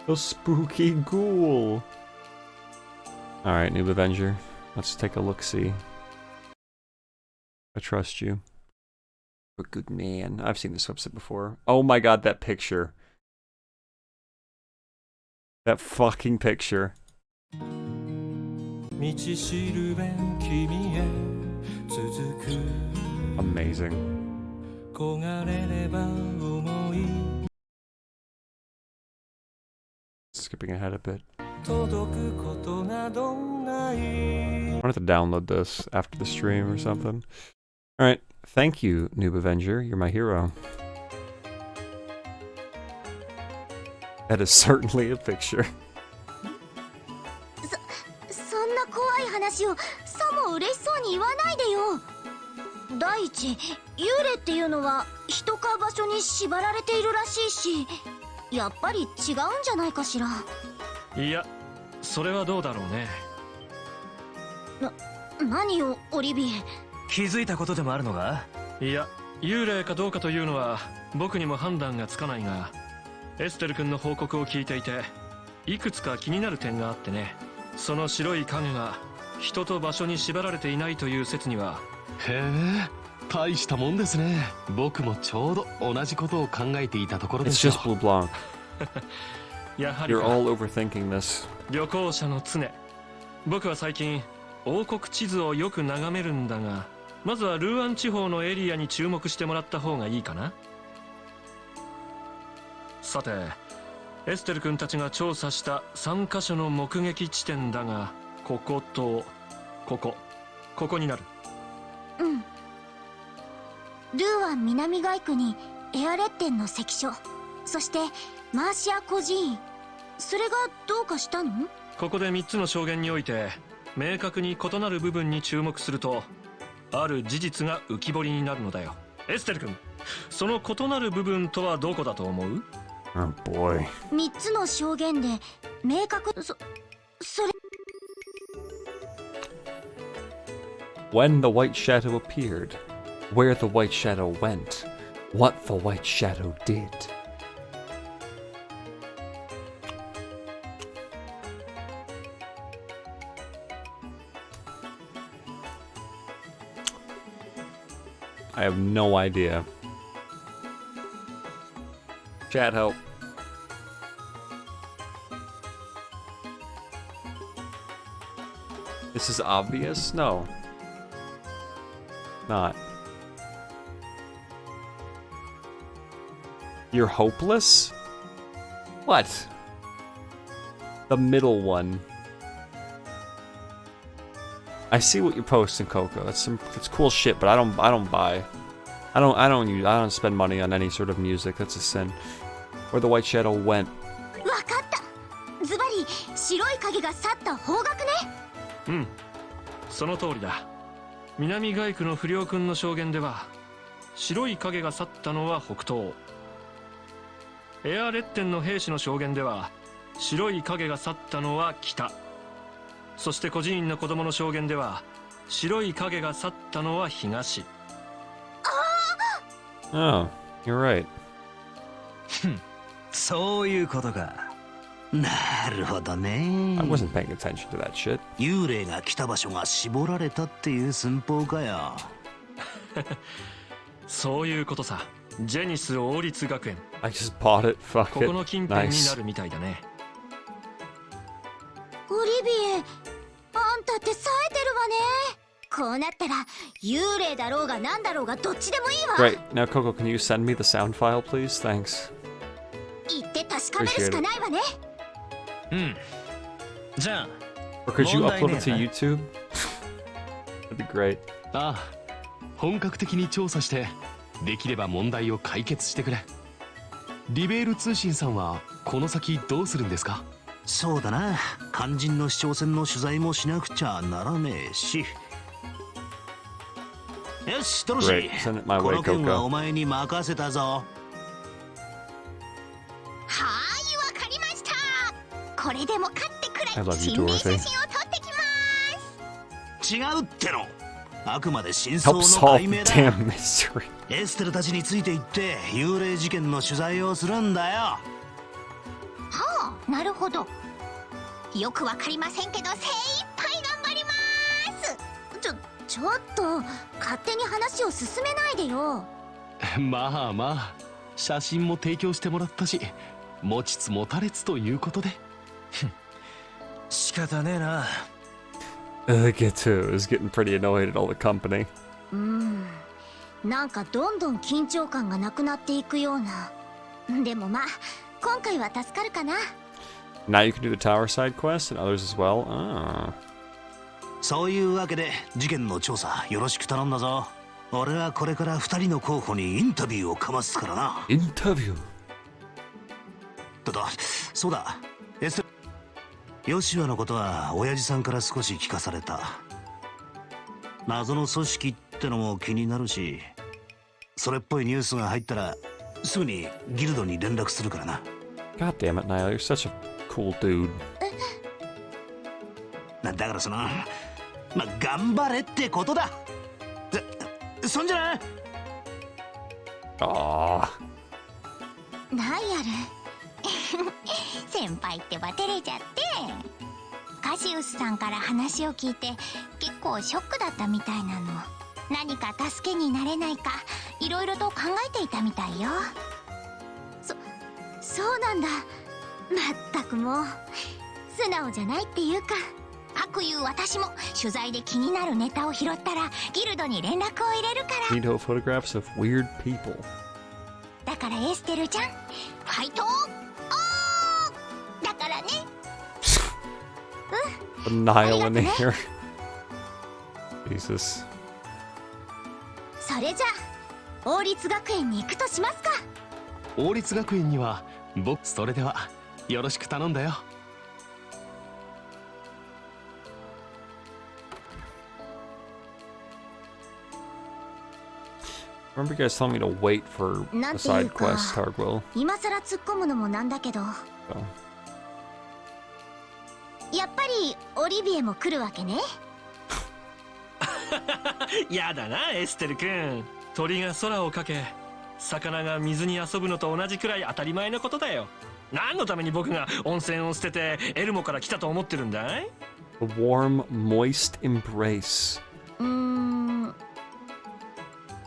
すよ。 A spooky ghoul. Alright, Noob Avenger. Let's take a look-see. I trust you. A good man. I've seen this website before. Oh my god, that picture. That fucking picture. Amazing. Skipping ahead a bit. I have to download this after the stream or something. Alright, thank you, Noob Avenger. You're my hero. That is certainly a picture. そんな怖い話をさも嬉しそうに言わないでよ。第一、幽霊っていうのは人か場所に縛られているらしいし、やっぱり違うんじゃないかしら。いや、それはどうだろうね。何よ、オリビエ。気づいたことでもあるのか？いや、幽霊かどうかというのは僕にも判断がつかないが、エステル君の報告を聞いていて、いくつか気になる点があってね。その白い影が人と場所に縛られていないという説には。へえ、大したもんですね。僕もちょうど同じことを考えていたところですよ。 It's just blue blanc. やはり You're all overthinking this. 旅行者の常。僕は最近王国地図をよく眺めるんだが、まずはルーアン地方のエリアに注目してもらった方がいいかな。さて、エステル君たちが調査した3カ所の目撃地点だが、こことここになる。うん。ルーアン南街区にエアレッテンの関所、そしてマーシア孤児院。それがどうかしたの？ここで3つの証言において明確に異なる部分に注目すると、ある事実が浮き彫りになるのだよ。エステル君、その異なる部分とはどこだと思う？ Oh boy. 3つの証言で明確。それ。 When the white shadow appeared, where the white shadow went, what the white shadow did. I have no idea. Chat, help. This is obvious? No. Not. You're hopeless? What? The middle one. I see what you're posting, Coco. It's cool shit, but I don't buy. I don't spend money on any sort of music. That's a sin. Where the white shadow went. わかった。ズバリ白い影が去った方角ね。うん、その通りだ。南街区の不良君の証言では、白い影が去ったのは北東。エアレッテンの兵士の証言では、白い影が去ったのは北。そして孤児院の子供の証言では、白い影が去ったのは東。Oh, you're right. そういうことか。なるほどね。 I wasn't paying attention to that shit. 幽霊が来た場所が絞られたっていう寸法かよ。そういうことさ。ジェニス王立学園。 I just bought it. Fuck it. ここの近辺にな Nice. るみたいだね。オリビエ、あんたって冴えてるわね。こうなったら幽霊だろうがなんだろうがどっちでもいいわ。 Great. Now, Coco, can you send me the sound file, please? Thanks. 言って確かめるしかないわね。うん。じゃあ。 Or could you 問題 upload ね it to YouTube? That'd be great. ああ、本格的に調査してできれば問題を解決してくれ。リベール通信さんはこの先どうするんですか？そうだな。肝心の市長選の取材もしなくちゃならねえし。よし、トロシ Great. Send it my こ way, の件は Coco. お前に任せたぞ。はーい、わかりました。これでもかってく I ら love い you, 心霊写 Dorothy. 真を撮ってきます。違うっての。あくまで真相 Help の solve 解 the 明だ。 damn mystery. エステルたちについて行って幽霊事件の取材をするんだよ。はあ、なるほど。よくわかりませんけど精一杯頑張ります。ちょっと勝手に話を進めないでよ。まあまあ、写真も提供してもらったし、持ちつ持たれつということで。仕方ねえな。Geto is getting pretty annoyed at all the company. なんかどんどん緊張感がなくなっていくような。でもまあ今回は助かるかな。Now you can do the tower side quest and others as well. Ah. そういうわけで事件の調査よろしく頼んだぞ。俺はこれから2人の候補にインタビューをかますからな。インタビュー。そうだ。ヨシュアのことは親父さんから少し聞かされた。謎の組織ってのも気になるし、それっぽいニュースが入ったらすぐにギルドに連絡するからな。God damn it, Niall, you're such a cool dude. だから頑張れってことだ。そんじゃな。ナイアル先輩ってば照れちゃって。カシウスさんから話を聞いて結構ショックだったみたいなの。何か助けになれないかいろいろと考えていたみたいよ。そうなんだ。まったくもう素直じゃないっていうか、悪言う私も取材で気になるネタを拾ったらギルドに連絡を入れるから。Neato photographs of weird people. だからエステルちゃん、ファイトだからね。Niall in here. Jesus. それじゃあ王立学園に行くとしますか。王立学園には僕、それではよろしく頼んだよ。Remember you guys telling me to wait for a side quest, Targwil. 今さら突っ込むのもなんだけど、やっぱりオリビエも来るわけね。やだなエステル君。鳥が空をかけ魚が水に遊ぶのと同じくらい当たり前のことだよ。何のために僕が温泉を捨ててエルモから来たと思ってるんだい？ A warm, moist embrace.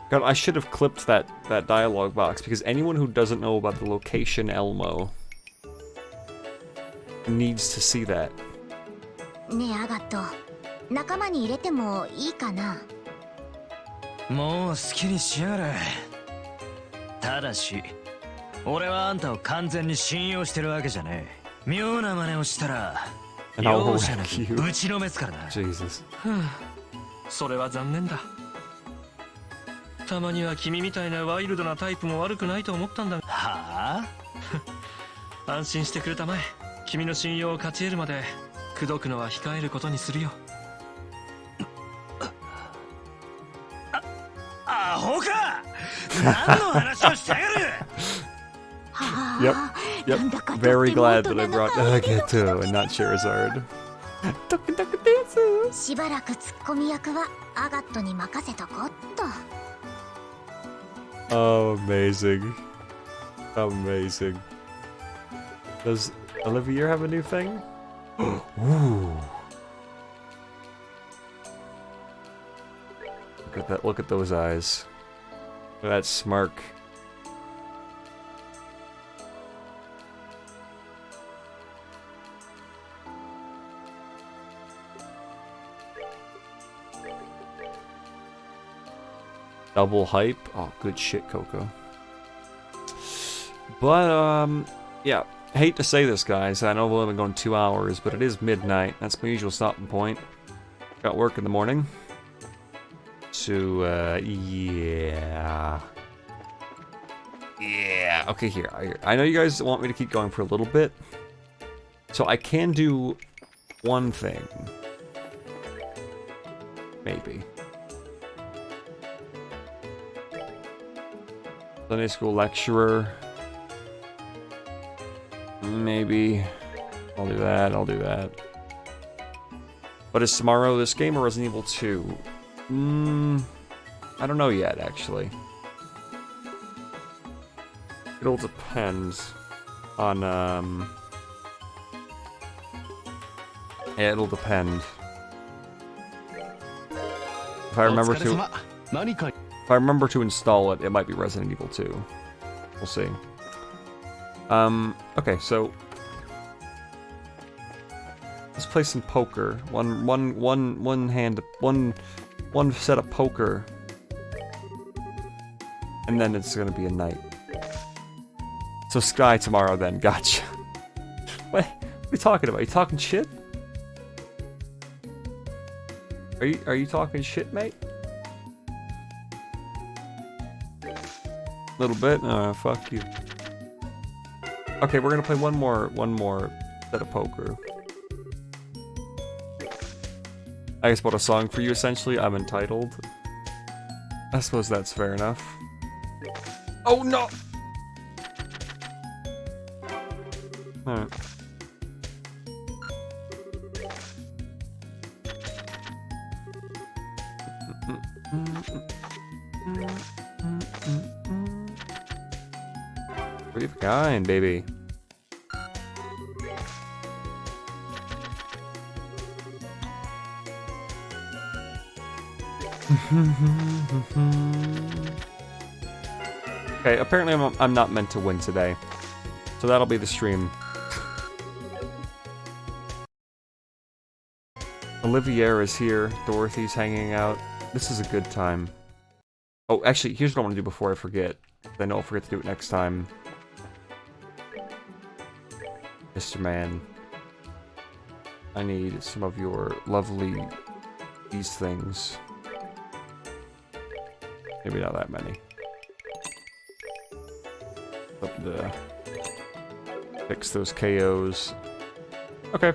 God, I should have clipped that dialogue box, because anyone who doesn't know about the location Elmo needs to see that. ねえアガット、仲間に入れてもいいかな。もう好きにしやがれ。ただし俺はあんたを完全に信用してるわけじゃねえ。妙な真似をしたら容赦なくぶちのめすからな。Jesus. それは残念だ。たまには君みたいなワイルドなタイプも悪くないと思ったんだ。はあ？安心してくれたまえ。君の信用を勝ち得るまで口説くのは控えることにするよ。アホか！何の話をしてやがる！Yep. Very glad that I brought Geto and not Charizard. しばらくツッコミ役はアガットに任せとこっと。Oh, amazing. Amazing. Does Olivier have a new thing? Ooh. Look at that, look at those eyes. Look at that smirk. Double hype. Oh, good shit, Coco. But, yeah. Hate to say this, guys. I know we've only been going 2 hours, but it is midnight. That's my usual stopping point. Got work in the morning. So, yeah. Yeah. Okay, here. I know you guys want me to keep going for a little bit. So I can do one thing. Maybe. Sunday school lecturer. Maybe. I'll do that, I'll do that. But is tomorrow this game or Resident Evil 2? I don't know yet, actually. It all depends on, yeah, it'll depend. If I remember to install it, it might be Resident Evil 2. We'll see. Okay, so let's play some poker. One set of poker, and then it's gonna be a night. So Sky tomorrow then. Gotcha. What are you talking about? Are you talking shit? Are you talking shit, mate? Little bit? Fuck you. Okay, we're gonna play one more set of poker. I guess what a song for you, essentially. I'm entitled. I suppose that's fair enough. Oh no! Alright. Pretty kind, baby. Okay, apparently I'm not meant to win today. So that'll be the stream. Olivier is here. Dorothy's hanging out. This is a good time. Oh, actually, here's what I want to do before I forget. I know I'll forget to do it next time. Mr. Man. I need some of your lovely... these things. Maybe not that many. Up to fix those KOs. Okay.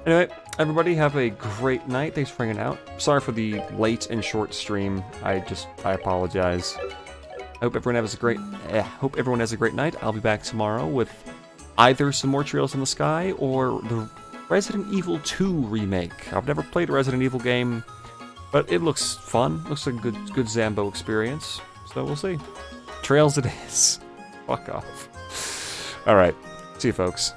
Anyway, everybody have a great night. Thanks for hanging out. Sorry for the late and short stream. I apologize. I hope everyone has a great night. I'll be back tomorrow with either some more Trails in the Sky or the Resident Evil 2 remake. I've never played a Resident Evil game, but it looks fun. Looks like a good Zambo experience. So we'll see. Trails it is. Fuck off. Alright. See you folks.